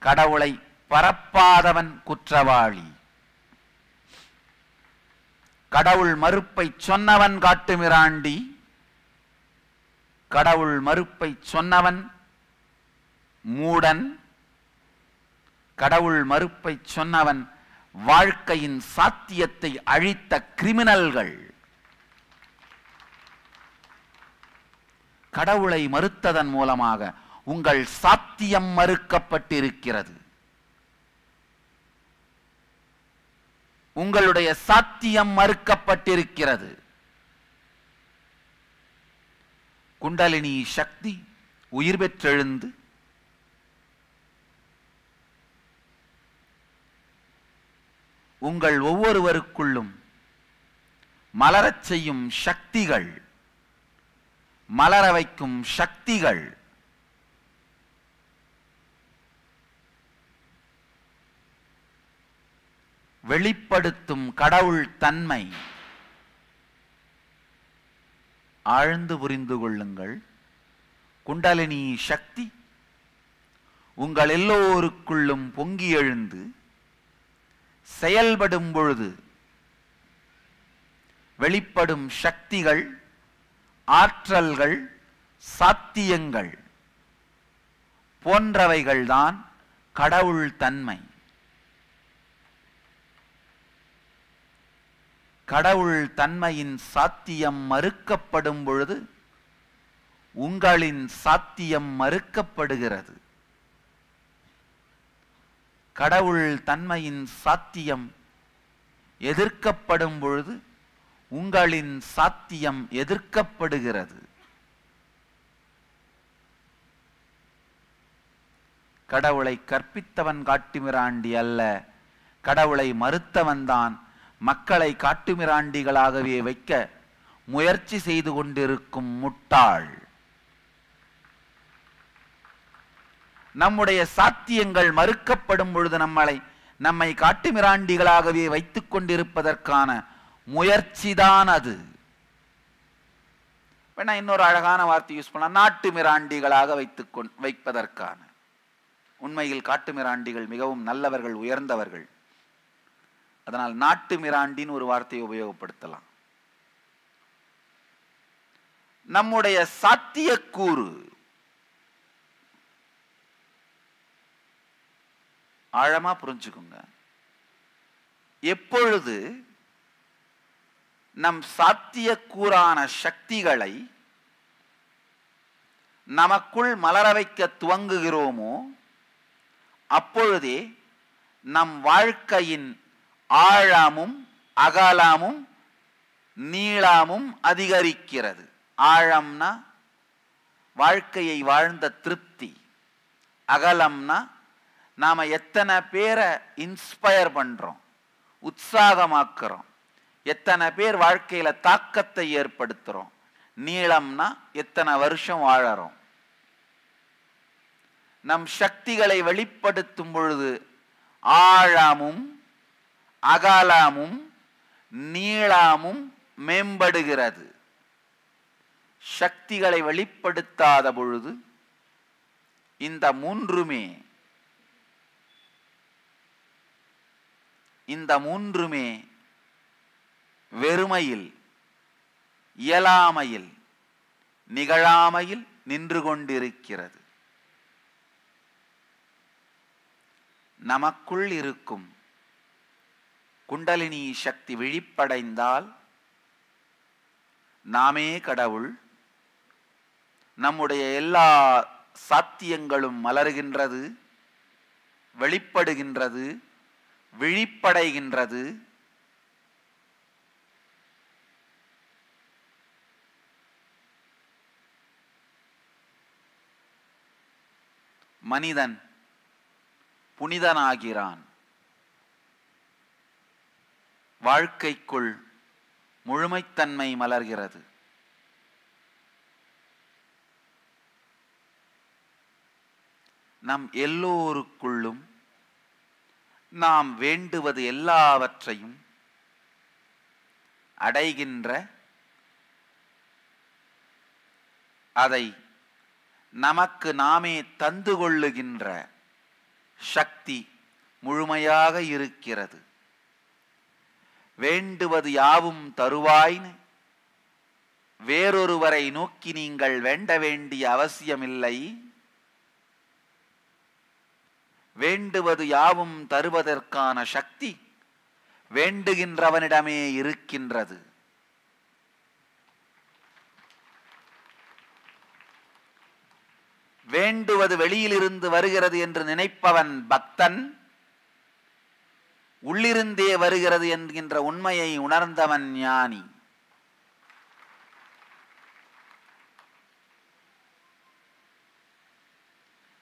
Speaker 1: கடவுளை பரப்பாதவன் குற்றவாளி. கடவுள் மறுப்பை சொன்னவன் காட்டுமிராண்டி, கடவுள் மறுப்பை சொன்னவன் மூடன். கடவுள் மறுப்பை சொன்னவன் வாழ்க்கையின் சாத்தியத்தை அழித்த கிரிமினல்கள். கடவுளை மறுத்ததன் மூலமாக உங்கள் சாத்தியம் மறுக்கப்பட்டிருக்கிறது. உங்களுடைய சாத்தியம் மறுக்கப்பட்டிருக்கிறது. குண்டலினி சக்தி உயிர் பெற்றெழுந்து உங்கள் ஒவ்வொருவருக்குள்ளும் மலரச் செய்யும் சக்திகள், மலர வைக்கும் சக்திகள், வெளிப்படுத்தும் கடவுள் தன்மை. ஆழ்ந்து புரிந்து கொள்ளுங்கள். குண்டலினி சக்தி உங்கள் எல்லோருக்குள்ளும் பொங்கி எழுந்து செயல்படும் பொழுது வெளிப்படும் சக்திகள், ஆற்றல்கள், சாத்தியங்கள் போன்றவைகள்தான் கடவுள் தன்மை. கடவுள் தன்மையின் சாத்தியம் மறுக்கப்படும் பொழுது உங்களின் சாத்தியம் மறுக்கப்படுகிறது. கடவுள் தன்மையின் சாத்தியம் எதிர்க்கப்படும் பொழுது உங்களின் சாத்தியம் எதிர்க்கப்படுகிறது. கடவுளை கற்பித்தவன் காட்டுமிராண்டி அல்ல, கடவுளை மறுத்தவன்தான் மக்களை காட்டுமிராண்டிகளாகவே வைக்க முயற்சி செய்து கொண்டிருக்கும் முட்டாள். நம்முடைய சாத்தியங்கள் மறுக்கப்படும் பொழுது நம்மை காட்டுமிராண்டிகளாகவே வைத்துக் கொண்டிருப்பதற்கான முயற்சிதான் அது. இன்னொரு அழகான வார்த்தை யூஸ் பண்ணலாம், நாட்டு மிராண்டிகளாக வைப்பதற்கான. உண்மையில் காட்டு மிராண்டிகள் மிகவும் நல்லவர்கள், உயர்ந்தவர்கள். அதனால் நாட்டு மிராண்டின்னு ஒரு வார்த்தையை உபயோகப்படுத்தலாம். நம்முடைய சாத்தியக்கூறு ஆழமா புரிஞ்சுக்குங்க. எப்பொழுது நம் சாத்தியக்கூறான சக்திகளை நமக்குள் மலர வைக்க துவங்குகிறோமோ அப்பொழுதே நம் வாழ்க்கையின் ஆழமும் அகலமும் நீளமும் அதிகரிக்கிறது. ஆழம்னா வாழ்க்கையை வாழ்ந்த திருப்தி, அகலம்னா நாம எத்தனை பேரை இன்ஸ்பயர் பண்றோம், உற்சாகமாக்குறோம், எத்தனை பேர் வாழ்க்கையில தாக்கத்தை ஏற்படுத்துறோம், நீளம்னா எத்தனை வருஷம் வாழறோம். நம் சக்திகளை வெளிப்படுத்தும் பொழுது ஆழமும் அகலமும் நீளமும் மேம்படுகிறது. சக்திகளை வெளிப்படுத்தாத பொழுது இந்த மூன்றுமே வெறுமையில், இயலாமையில், நிகழாமையில் நின்று கொண்டிருக்கிறது. நமக்குள் இருக்கும் குண்டலினி சக்தி விழிப்படைந்தால் நாமே கடவுள். நம்முடைய எல்லா சாத்தியங்களும் மலர்கின்றது, வெளிப்படுகின்றது, விழிப்படைகின்றது. மனிதன் புனிதனாகிறான். வாழ்க்கைக்குள் முழுமைத்தன்மை மலர்கிறது. நம் எல்லோருக்குள்ளும் நாம் வேண்டுவது எல்லாவற்றையும் அடைகின்ற, அதை நமக்கு நாமே தந்து கொள்ளுகின்ற சக்தி முழுமையாக இருக்கிறது. வேண்டுவது யாவும் தருவாய்னு வேறொருவரை நோக்கி நீங்கள் வேண்ட வேண்டிய அவசியமில்லை. வேண்டுவது யாவும் தருவதற்கான சக்தி வேண்டுகின்றவனிடமே இருக்கின்றது. வேண்டுவது வெளியிலிருந்து வருகிறது என்று நினைப்பவன் பக்தன், உள்ளிருந்தே வருகிறது என்கின்ற உண்மையை உணர்ந்தவன் ஞானி.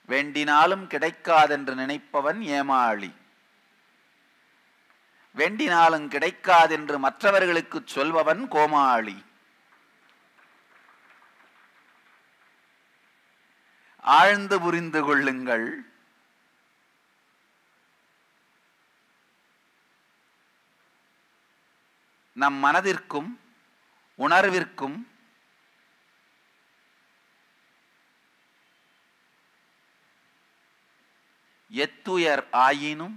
Speaker 1: வேண்டினாலும் கிடைக்காதென்று நினைப்பவன் ஏமாளி. வேண்டினாலும் கிடைக்காதென்று மற்றவர்களுக்கு சொல்பவன் கோமாளி. ஆழ்ந்து புரிந்து கொள்ளுங்கள். நம் மனதிற்கும் உணர்விற்கும் எத்துயர் ஆயினும்,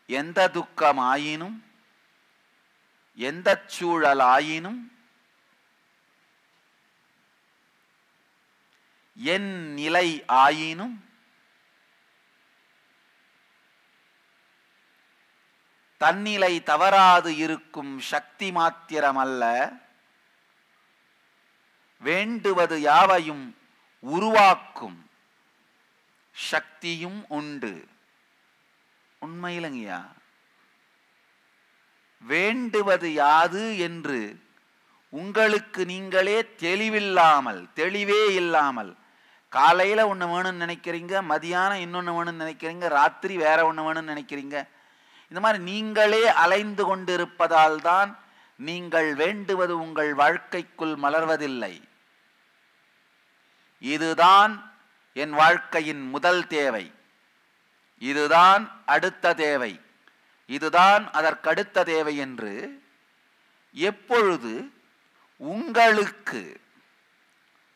Speaker 1: எந்த துக்கம் ஆயினும், எந்த சூழல் ஆயினும், என் நிலை ஆயினும், தன்னிலை தவறாது இருக்கும் சக்தி மாத்திரமல்ல, வேண்டுவது யாவையும் உருவாக்கும் சக்தியும் உண்டு. உண்மையிலங்கய்யா, வேண்டுவது யாது என்று உங்களுக்கு நீங்களே தெளிவே இல்லாமல் காலையில ஒன்று வேணும்னு நினைக்கிறீங்க, மதியானம் இன்னொன்று வேணும்னு நினைக்கிறீங்க, ராத்திரி வேற ஒன்று வேணும்னு நினைக்கிறீங்க. இந்த மாதிரி நீங்களே அலைந்து கொண்டிருப்பதால் தான் நீங்கள் வேண்டுவது உங்கள் வாழ்க்கைக்குள் மலர்வதில்லை. இதுதான் என் வாழ்க்கையின் முதல் தேவை, இதுதான் அடுத்த தேவை, இதுதான் அதற்கடுத்த தேவை என்று எப்பொழுது உங்களுக்கு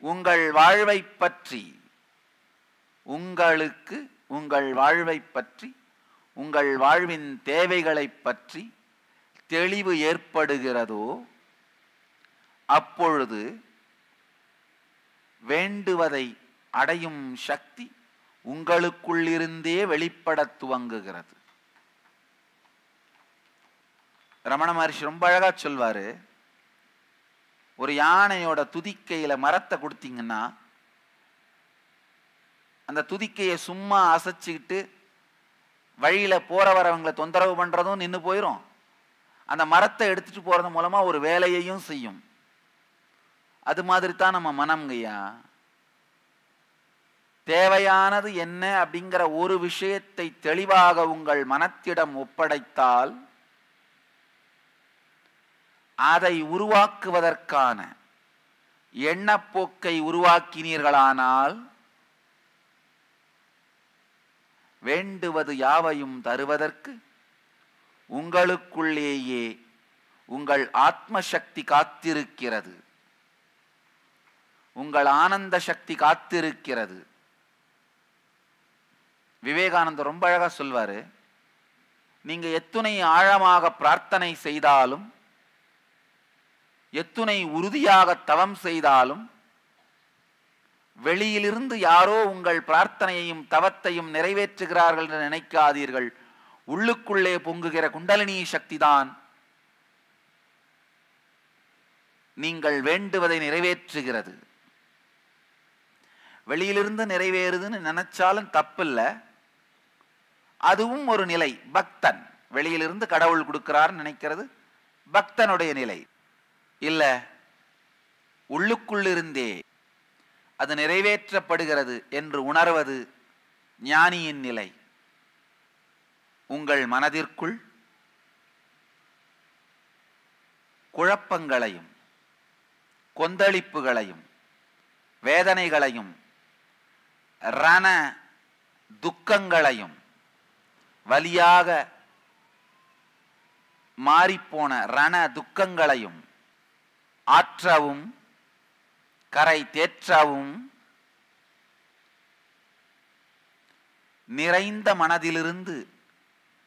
Speaker 1: உங்கள் வாழ்வை பற்றி உங்கள் வாழ்வின் தேவைகளை பற்றி தெளிவு ஏற்படுகிறதோ அப்பொழுது வேண்டுவதை அடையும் சக்தி உங்களுக்குள்ளிருந்தே வெளிப்பட துவங்குகிறது. ரமண மகரிஷி ரொம்ப அழகா சொல்வாரு, ஒரு யானையோட துதிக்கையில மரத்தை கொடுத்தீங்கன்னா அந்த துதிக்கையை சும்மா அசைச்சுக்கிட்டு வழியில போற வரவங்களை தொந்தரவு பண்றதும் நின்று போயிடும், அந்த மரத்தை எடுத்துட்டு போறது மூலமா ஒரு வேலையையும் செய்யும். அது மாதிரி தான் நம்ம மனம்ங்கய்யா. தேவையானது என்ன அப்படிங்கிற ஒரு விஷயத்தை தெளிவாக உங்கள் மனத்திடம் ஒப்படைத்தால் அதை உருவாக்குவதற்கான எண்ணப்போக்கை உருவாக்கினீர்களானால் வேண்டுவது யாவையும் தருவதற்கு உங்களுக்குள்ளேயே உங்கள் ஆத்ம சக்தி காத்திருக்கிறது, உங்கள் ஆனந்த சக்தி காத்திருக்கிறது. விவேகானந்தர் ரொம்ப அழகா சொல்வாரு, நீங்க எத்துணை ஆழமாக பிரார்த்தனை செய்தாலும், எத்துணை உறுதியாக தவம் செய்தாலும், வெளியிலிருந்து யாரோ உங்கள் பிரார்த்தனையையும் தவத்தையும் நிறைவேற்றுகிறார்கள் என்று நினைக்காதீர்கள். உள்ளுக்குள்ளே பொங்குகிற குண்டலினி சக்தி தான் நீங்கள் வேண்டுவதை நிறைவேற்றுகிறது. வெளியிலிருந்து நிறைவேறுதுன்னு நினைச்சாலும் தப்பில்லை, அதுவும் ஒரு நிலை. பக்தன் வெளியிலிருந்து கடவுள் கொடுக்கிறார் நினைக்கிறது பக்தனுடைய நிலை. இல்ல, உள்ளுக்குள்ளிருந்தே அது நிறைவேற்றப்படுகிறது என்று உணர்வது ஞானியின் நிலை. உங்கள் மனதிற்குள் குழப்பங்களையும் கொந்தளிப்புகளையும் வேதனைகளையும் ரண துக்கங்களையும் வலியாக மாறிப்போன ரண துக்கங்களையும் ஆற்றவும் கரை தேற்றவும் நிறைந்த மனதிலிருந்து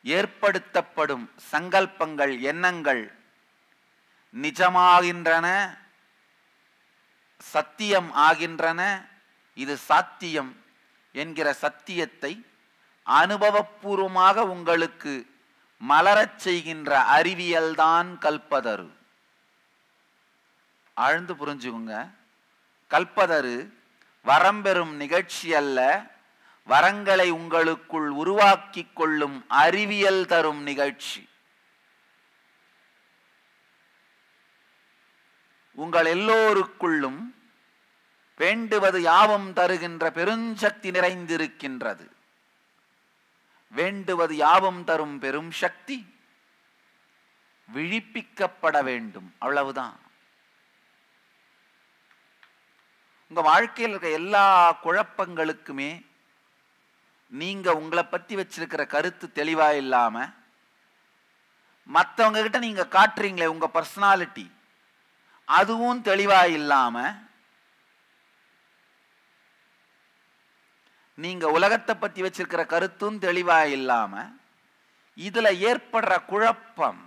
Speaker 1: ஏற்படுத்தப்படும் சங்கல்பங்கள் எண்ணங்கள் நிஜமாகின்றன, சத்தியம் ஆகின்றன. இது சாத்தியம் என்கிற சத்தியத்தை அனுபவபூர்வமாக உங்களுக்கு மலரச் செய்கின்ற அறிவியல்தான் கல்பதரு. ஆழ்ந்து புரிஞ்சுக்குங்க. கல்பதரு வரம்பெறும் நிகழ்ச்சி அல்ல, வரங்களை உங்களுக்குள் உருவாக்கி கொள்ளும் அறிவியல் தரும் நிகழ்ச்சி. உங்கள் எல்லோருக்குள்ளும் வேண்டுவது யாவும் தருகின்ற பெருஞ்சக்தி நிறைந்திருக்கின்றது. வேண்டுவது யாவும் தரும் பெரும் சக்தி விழிப்பிக்கப்பட வேண்டும், அவ்வளவுதான். உங்க வாழ்க்கையில் இருக்க எல்லா குழப்பங்களுக்குமே நீங்க உங்களை பத்தி வச்சிருக்கிற கருத்து தெளிவா இல்லாம மற்றவங்க கிட்ட நீங்க காட்டுறீங்களே உங்க பர்சனாலிட்டி, அதுவும் தெளிவா இல்லாம நீங்க உலகத்தை பத்தி வச்சிருக்கிற கருத்தும் தெளிவா இல்லாம இதுல ஏற்படுற குழப்பம்,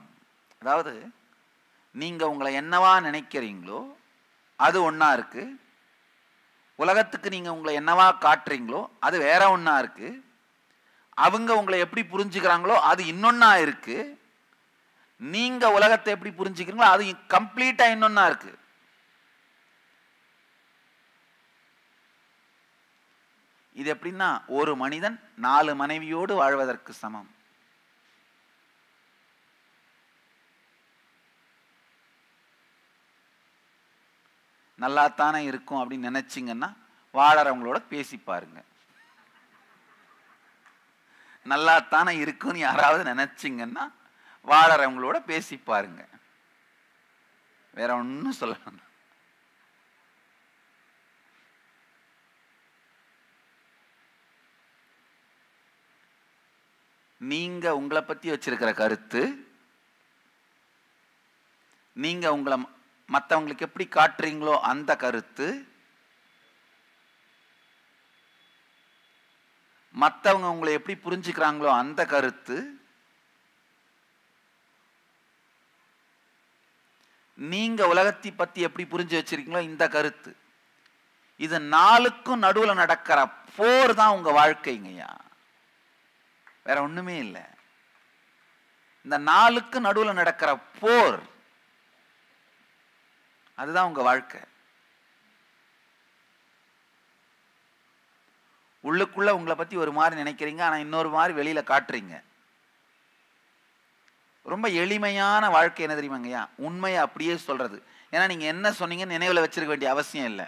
Speaker 1: அதாவது நீங்க உங்களை என்னவா நினைக்கிறீங்களோ அது ஒண்ணா இருக்கு, உலகத்துக்கு நீங்க உங்களை என்னவா காட்டுறீங்களோ அது வேற ஒண்ணா இருக்கு, அவங்க உங்களை எப்படி புரிஞ்சுக்கிறாங்களோ அது இன்னொன்னா இருக்கு, நீங்க உலகத்தை எப்படி புரிஞ்சுக்கிறீங்களோ அது கம்ப்ளீட்டா இன்னொன்னா இருக்கு. இது எப்படின்னா ஒரு மனிதன் 4 மனைவியோடு வாழ்வதற்கு சமம். நல்லாத்தானே இருக்கும் அப்படின்னு நினைச்சிங்கன்னா வாழறவங்களோட பேசி பாருங்க. நல்லாத்தானே இருக்குன்னு யாராவது நினைச்சிங்கன்னா வாழறவங்களோட பேசி பாருங்க. வேற ஒன்னும் சொல்லணும். நீங்க உங்களை பத்தி வச்சிருக்கிற கருத்து, நீங்க உங்களை மற்றவங்களுக்கு எப்படி காட்டுறீங்களோ அந்த கருத்து, மற்றவங்க உங்களை எப்படி புரிஞ்சுக்கிறாங்களோ அந்த கருத்து, நீங்க உலகத்தை பத்தி எப்படி புரிஞ்சு வச்சிருக்கீங்களோ இந்த கருத்து, இது 4க்கும் நடுவில் நடக்கிற போர் தான் உங்க வாழ்க்கைங்கய்யா, வேற ஒண்ணுமே இல்லை. இந்த 4க்கு நடுவில் நடக்கிற போர் அதுதான் உங்க வாழ்க்கை. உள்ளுக்குள்ள உங்களை பத்தி ஒரு மாதிரி நினைக்கிறீங்க, ஆனா இன்னொரு மாதிரி வெளியில காட்டுறீங்க. ரொம்ப எளிமையான வாழ்க்கை என்ன தெரியுமாங்கய்யா, உண்மையை அப்படியே சொல்றது. ஏன்னா நீங்க என்ன சொன்னீங்கன்னு நினைவுல வச்சிருக்க வேண்டிய அவசியம் இல்லை.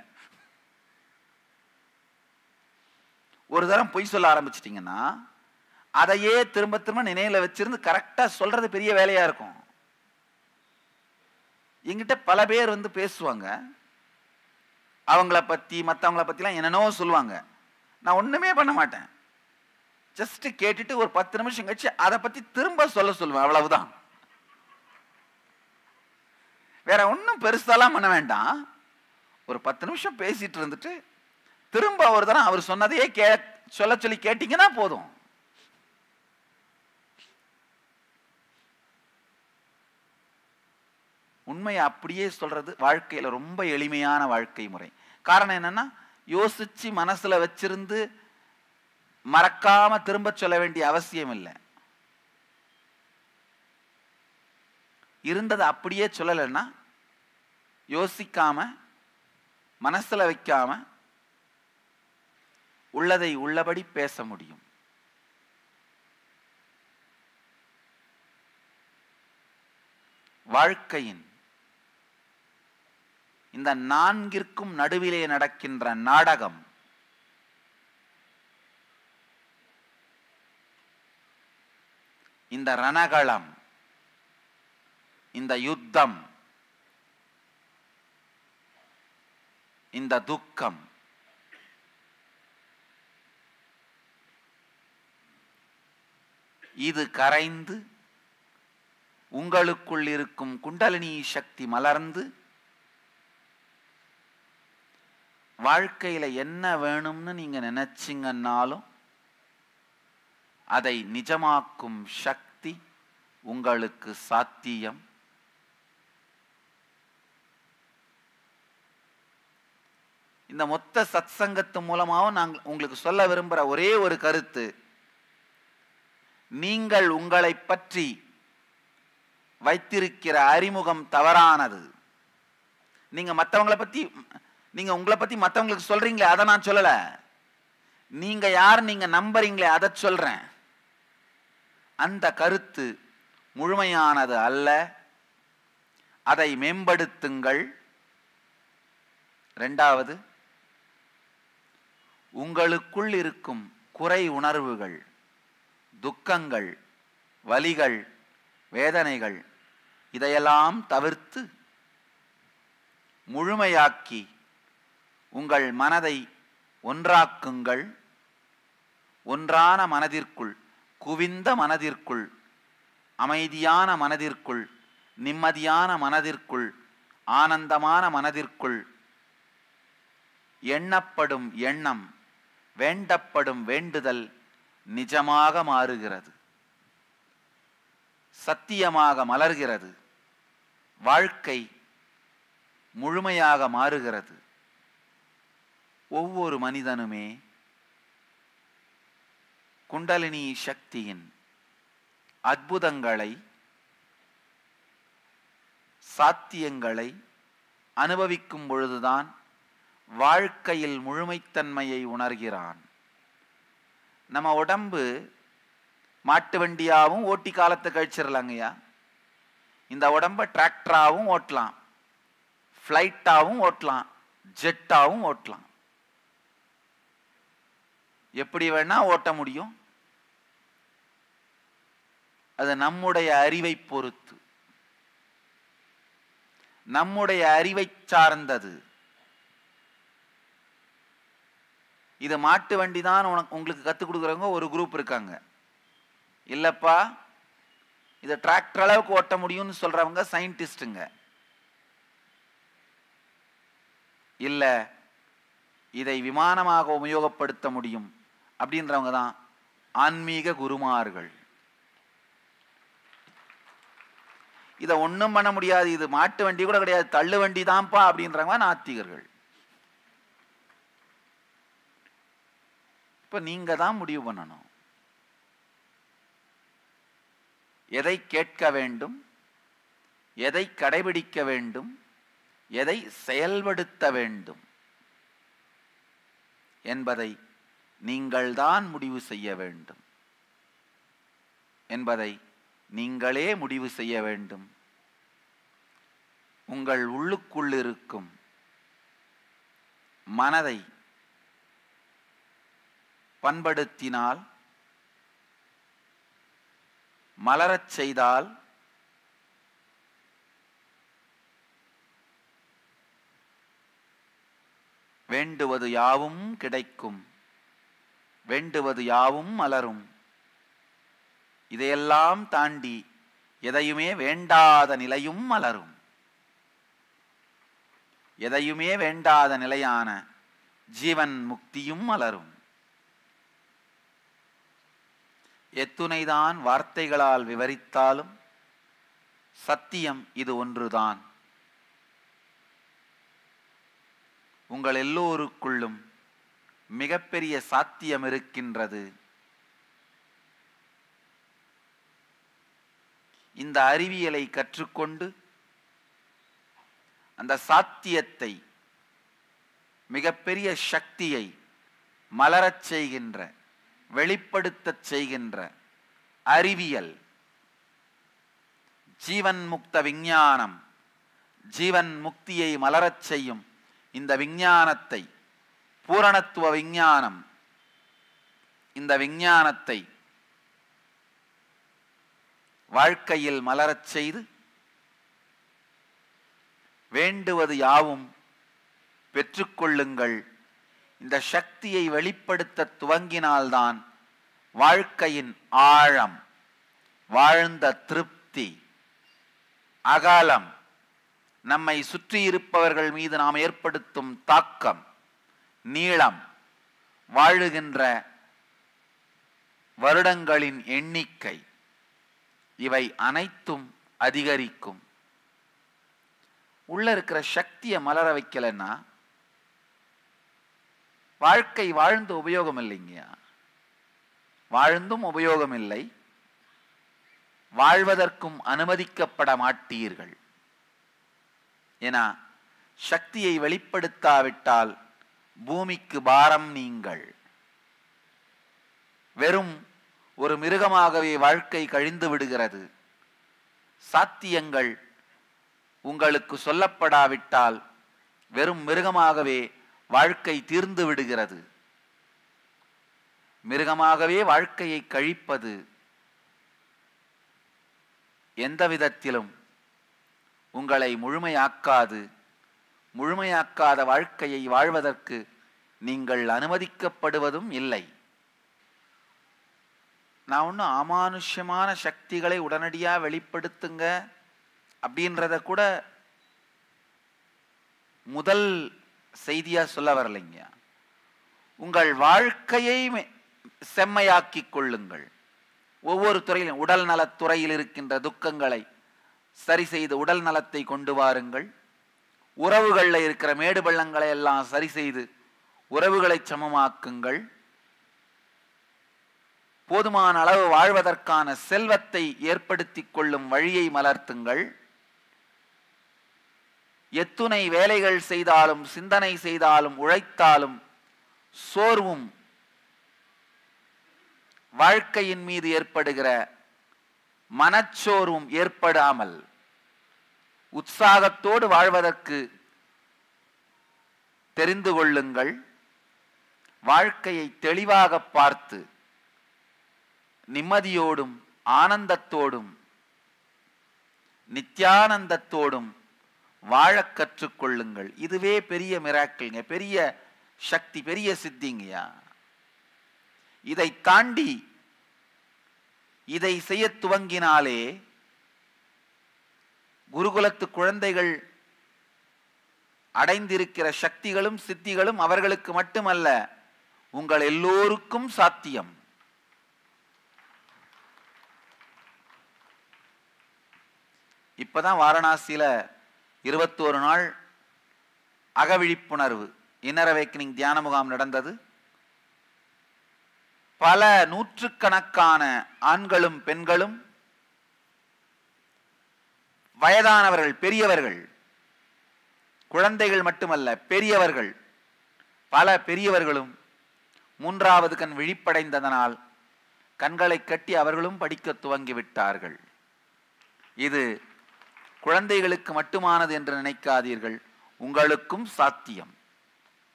Speaker 1: ஒரு தரம் பொய் சொல்ல ஆரம்பிச்சிட்டீங்கன்னா அதையே திரும்ப திரும்ப நினைவுல வச்சிருந்து கரெக்டா சொல்றது பெரிய வேலையா இருக்கும். என்கிட்ட பல பேர் வந்து பேசுவாங்க, அவங்கள பத்தி மற்றவங்கள பத்திலாம் என்னென்னோ சொல்லுவாங்க. நான் ஒண்ணுமே பண்ண மாட்டேன், ஜஸ்ட் கேட்டுட்டு ஒரு 10 நிமிஷம் கழிச்சு அதை பத்தி திரும்ப சொல்லுவேன், அவ்வளவுதான். வேற ஒன்றும் பெருசாலாம் பண்ண வேண்டாம். ஒரு 10 நிமிஷம் பேசிட்டு இருந்துட்டு திரும்ப ஒரு தரம் அவர் சொன்னதையே சொல்ல சொல்லி கேட்டீங்கன்னா போதும். உண்மையை அப்படியே சொல்றது வாழ்க்கையில ரொம்ப எளிமையான வாழ்க்கை முறை. காரணம் என்னன்னா, யோசிச்சு மனசுல வச்சிருந்து மறக்காம திரும்ப சொல்ல வேண்டிய அவசியம் இல்லை. இருந்ததை அப்படியே சொல்லலைன்னா யோசிக்காம மனசுல வைக்காம உள்ளதை உள்ளபடி பேச முடியும். வாழ்க்கையின் இந்த 4ற்கும் நடுவிலே நடக்கின்ற நாடகம் இந்த ரணகளம், இந்த யுத்தம், இந்த துக்கம், இது கரைந்து உங்களுக்குள் இருக்கும் குண்டலினி சக்தி மலர்ந்து வாழ்க்கையில என்ன வேணும்னு நீங்க நினைச்சிங்கன்னாலும் அதை நிஜமாக்கும் சக்தி உங்களுக்கு சாத்தியம். இந்த மொத்த சத்சங்கத்து மூலமாகவும் நாங்கள் உங்களுக்கு சொல்ல விரும்புகிற ஒரே ஒரு கருத்து, நீங்கள் உங்களை பற்றி வைத்திருக்கிற அறிமுகம் தவறானது. நீங்க மற்றவங்களை பத்தி, நீங்க உங்களை பத்தி மற்றவங்களுக்கு சொல்றீங்களே அதை நான் சொல்லல, நீங்க யார் நீங்க நம்புறீங்களே அதை சொல்றேன். அந்த கருத்து முழுமையானது அல்ல. அதை மேம்படுத்துங்கள். இரண்டாவது, உங்களுக்குள் இருக்கும் குறை உணர்வுகள், துக்கங்கள், வலிகள், வேதனைகள் இதையெல்லாம் தவிர்த்து முழுமையாக்கி உங்கள் மனதை ஒன்றாக்குங்கள். ஒன்றான மனதிற்குள், குவிந்த மனதிற்குள், அமைதியான மனதிற்குள், நிம்மதியான மனதிற்குள், ஆனந்தமான மனதிற்குள் எண்ணப்படும் எண்ணம், வேண்டப்படும் வேண்டுதல் நிஜமாக மாறுகிறது, சத்தியமாக மலர்கிறது, வாழ்க்கை முழுமையாக மாறுகிறது. ஒவ்வொரு மனிதனுமே குண்டலினி சக்தியின் அற்புதங்களை, சாத்தியங்களை அனுபவிக்கும் பொழுதுதான் வாழ்க்கையில் முழுமைத்தன்மையை உணர்கிறான். நம்ம உடம்பு மாட்டு வண்டியாகவும் ஓட்டி காலத்தை கழிச்சிடலாங்கய்யா. இந்த உடம்பை டிராக்டராகவும் ஓட்டலாம், ஃப்ளைட்டாகவும் ஓட்டலாம், ஜெட்டாகவும் ஓட்டலாம். எப்படி வேணா ஓட்ட முடியும். அது நம்முடைய அறிவை பொறுத்து, நம்முடைய அறிவை சார்ந்தது. இது மாட்டு வண்டி தான் உங்களுக்கு கற்றுக் கொடுக்குறவங்க ஒரு குரூப் இருக்காங்க. இல்லப்பா இதை டிராக்டர் அளவுக்கு ஓட்ட முடியும்னு சொல்றவங்க சயின்டிஸ்டுங்க. இல்ல இதை விமானமாக உபயோகப்படுத்த முடியும் அப்படின்றவங்க தான் ஆன்மீக குருமார்கள். இதை ஒன்றும் பண்ண முடியாது, இது மாட்டு வண்டி கூட கிடையாது, தள்ளு வண்டி தான்ப்பா அப்படின்றவங்க நாத்திகர்கள். இப்ப நீங்க தான் முடிவு பண்ணணும். எதை கேட்க வேண்டும், எதை கடைபிடிக்க வேண்டும், எதை செயல்படுத்த வேண்டும் என்பதை நீங்கள்தான் முடிவு செய்ய வேண்டும். என்பதை நீங்களே முடிவு செய்ய வேண்டும். உங்கள் உள்ளுக்குள் இருக்கும் மனதை பண்படுத்தினால், மலரச் செய்தால் வேண்டுவது யாவும் கிடைக்கும், வேண்டுவது யாவும் மலரும். இதையெல்லாம் தாண்டி எதையுமே வேண்டாத நிலையும் மலரும். எதையுமே வேண்டாத நிலையான ஜீவன் முக்தியும் மலரும். எத்துணைதான் வார்த்தைகளால் விவரித்தாலும் சத்தியம் இது ஒன்றுதான். உங்கள் எல்லோருக்குள்ளும் மிகப்பெரிய சாத்தியம் இருக்கின்றது. இந்த அறிவியலை கற்றுக்கொண்டு அந்த சாத்தியத்தை, மிகப்பெரிய சக்தியை மலரச் செய்கின்ற, வெளிப்படுத்தச் செய்கின்ற அறிவியல், ஜீவன் முக்த விஞ்ஞானம், ஜீவன் முக்தியை மலரச் செய்யும் இந்த விஞ்ஞானத்தை, பூரணத்துவ விஞ்ஞானம், இந்த விஞ்ஞானத்தை வாழ்க்கையில் மலரச் செய்து வேண்டுவது யாவும் பெற்றுக்கொள்ளுங்கள். இந்த சக்தியை வெளிப்படுத்த துவங்கினால்தான் வாழ்க்கையின் ஆழம், வாழ்ந்த திருப்தி, அகலம், நம்மை சுற்றி இருப்பவர்கள் மீது நாம் ஏற்படுத்தும் தாக்கம், நீளம், வாழுகின்ற வருடங்களின் எண்ணிக்கை, இவை அனைத்தும் அதிகரிக்கும். உள்ள இருக்கிற சக்தியை மலர வைக்கலன்னா வாழ்க்கை வாழ்ந்து உபயோகம் இல்லைங்க. வாழ்ந்தும் உபயோகம் இல்லை, வாழ்வதற்கும் அனுமதிக்கப்பட மாட்டீர்கள். ஏன்னா சக்தியை வெளிப்படுத்தாவிட்டால் பூமிக்கு பாரம் நீங்கள். வெறும் ஒரு மிருகமாகவே வாழ்க்கை கழிந்து விடுகிறது. சாத்தியங்கள் உங்களுக்கு சொல்லப்படாவிட்டால் வெறும் மிருகமாகவே வாழ்க்கை தீர்ந்து விடுகிறது. மிருகமாகவே வாழ்க்கையை கழிப்பது எந்த விதத்திலும் உங்களை முழுமையாக்காது. முழுமையாக்காத வாழ்க்கையை வாழ்வதற்கு நீங்கள் அனுமதிக்கப்படுவதும் இல்லை. நான் ஒன்றும் அமானுஷ்யமான சக்திகளை உடனடியாக வெளிப்படுத்துங்க அப்படின்றத கூட முதல் செய்தியா சொல்ல வரலைங்க. உங்கள் வாழ்க்கையை செம்மையாக்கி கொள்ளுங்கள். ஒவ்வொரு துறையிலும் உடல் நலத்துறையில் இருக்கின்ற துக்கங்களை சரி செய்து உடல் நலத்தை கொண்டு வாருங்கள். உறவுகளில் இருக்கிற மேடு பள்ளங்களை எல்லாம் சரி செய்து உறவுகளை சமமாக்குங்கள். போதுமான அளவு வாழ்வதற்கான செல்வத்தை ஏற்படுத்தி கொள்ளும் வழியை மலர்த்துங்கள். எத்துணை வேலைகள் செய்தாலும், சிந்தனை செய்தாலும், உழைத்தாலும் சோர்வும் வாழ்க்கையின் மீது ஏற்படுகிற மனச்சோர்வும் ஏற்படாமல் உற்சாகத்தோடு வாழ்வதற்கு தெரிந்து கொள்ளுங்கள். வாழ்க்கையை தெளிவாக பார்த்து நிம்மதியோடும் ஆனந்தத்தோடும் நித்யானந்தத்தோடும் வாழ கற்றுக்கொள்ளுங்கள். இதுவே பெரிய மிராக்கிள்ங்க, பெரிய சக்தி, பெரிய சித்திங்கயா. இதை தாண்டி இதை செய்ய துவங்கினாலே குருகுலத்து குழந்தைகள் அடைந்திருக்கிற சக்திகளும் சித்திகளும் அவர்களுக்கு மட்டுமல்ல, உங்கள் எல்லோருக்கும் சாத்தியம். இப்பதான் வாரணாசியில 21 நாள் அகவிழிப்புணர்வு இன்னர் அவேக்கனிங் தியான முகாம் நடந்தது. பல நூற்றுக்கணக்கான ஆண்களும் பெண்களும், வயதானவர்கள், பெரியவர்கள், குழந்தைகள் மட்டுமல்ல பெரியவர்கள், பல பெரியவர்களும் மூன்றாவது கண் விழிப்படைந்ததனால் கண்களை கட்டி அவர்களும் படிக்க துவங்கிவிட்டார்கள். இது குழந்தைகளுக்கு மட்டுமானது என்று நினைக்காதீர்கள், உங்களுக்கும் சாத்தியம்.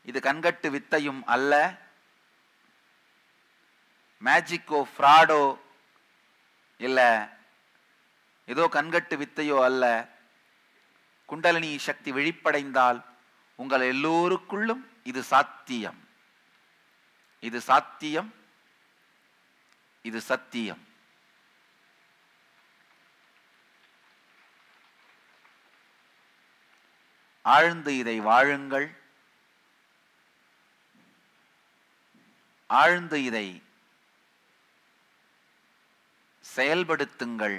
Speaker 1: இது கண்கட்டு வித்தையும் அல்ல, மேஜிக்கோ ஃப்ராடோ இல்ல, ஏதோ கண்கட்டு வித்தையோ அல்ல. குண்டலினி சக்தி விழிப்படைந்தால் உங்கள் எல்லோருக்குள்ளும் இது சாத்தியம். இது சாத்தியம், இது சத்தியம். ஆழ்ந்து இதை வாழுங்கள். ஆழ்ந்து இதை செயல்படுத்துங்கள்.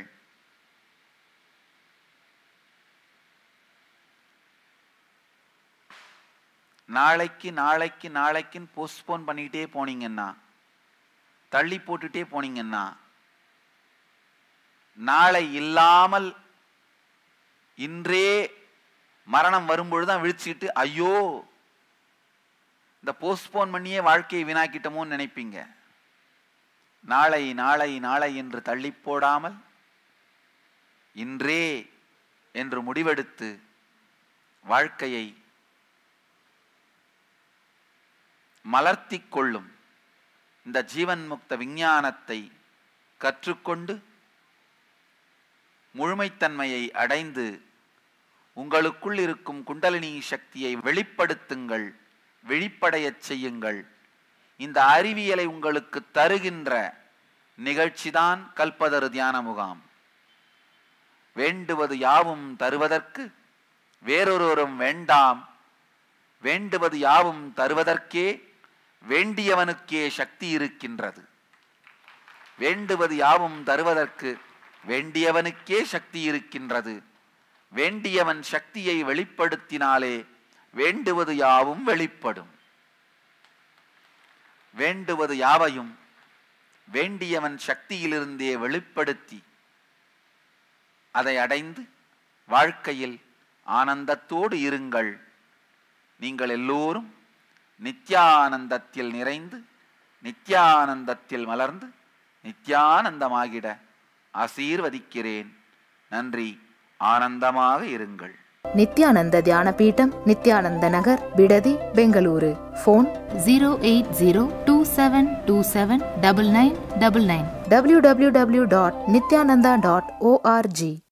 Speaker 1: நாளைக்கு நாளைக்கு நாளைக்குன்னு போஸ்ட்போன் பண்ணிக்கிட்டே போனீங்கன்னா, தள்ளி போட்டுட்டே போனீங்கன்னா, நாளை இல்லாமல் இன்றே மரணம் வரும்பொழுதுதான் விழிச்சுக்கிட்டு ஐயோ இந்த போஸ்ட்போன் பண்ணியே வாழ்க்கையை வீணாக்கிட்டோமோன்னு நினைப்பீங்க. நாளை நாளை நாளை என்று தள்ளி போடாமல் இன்றே என்று முடிவெடுத்து வாழ்க்கையை மலர்த்தி கொள்ளும் இந்த ஜீவன் முக்த விஞ்ஞானத்தை கற்றுக்கொண்டு முழுமைத்தன்மையை அடைந்து உங்களுக்குள் இருக்கும் குண்டலினி சக்தியை வெளிப்படுத்துங்கள், வெளிப்படையச் செய்யுங்கள். இந்த அறிவியலை உங்களுக்கு தருகின்ற நிகழ்ச்சிதான் கல்பதரு தியான முகாம். வேண்டுவது யாவும் தருவதற்கு வேறொருவரும் வேண்டாம். வேண்டுவது யாவும் தருவதற்கே வேண்டியவனுக்கே சக்தி இருக்கின்றது. வேண்டுவது யாவும் தருவதற்கு வேண்டியவனுக்கே சக்தி இருக்கின்றது. வேண்டியவன் சக்தியை வெளிப்படுத்தினாலே வேண்டுவது யாவும் வெளிப்படும். வேண்டுவது யாவையும் வேண்டியவன் சக்தியிலிருந்தே வெளிப்படுத்தி அதை அடைந்து வாழ்க்கையில் ஆனந்தத்தோடு இருங்கள். நீங்கள் எல்லோரும் நித்யானந்தத்தில் நிறைந்து நித்யானந்தத்தில் மலர்ந்து நித்யானந்தமாகிட ஆசீர்வதிக்கிறேன். நன்றி. ஆனந்தமாக இருங்கள்.
Speaker 2: நித்யானந்த தியான பீடம், நித்யானந்த நகர், பிடதி, பெங்களூரு. Phone 08027279999 www.nityananda.org.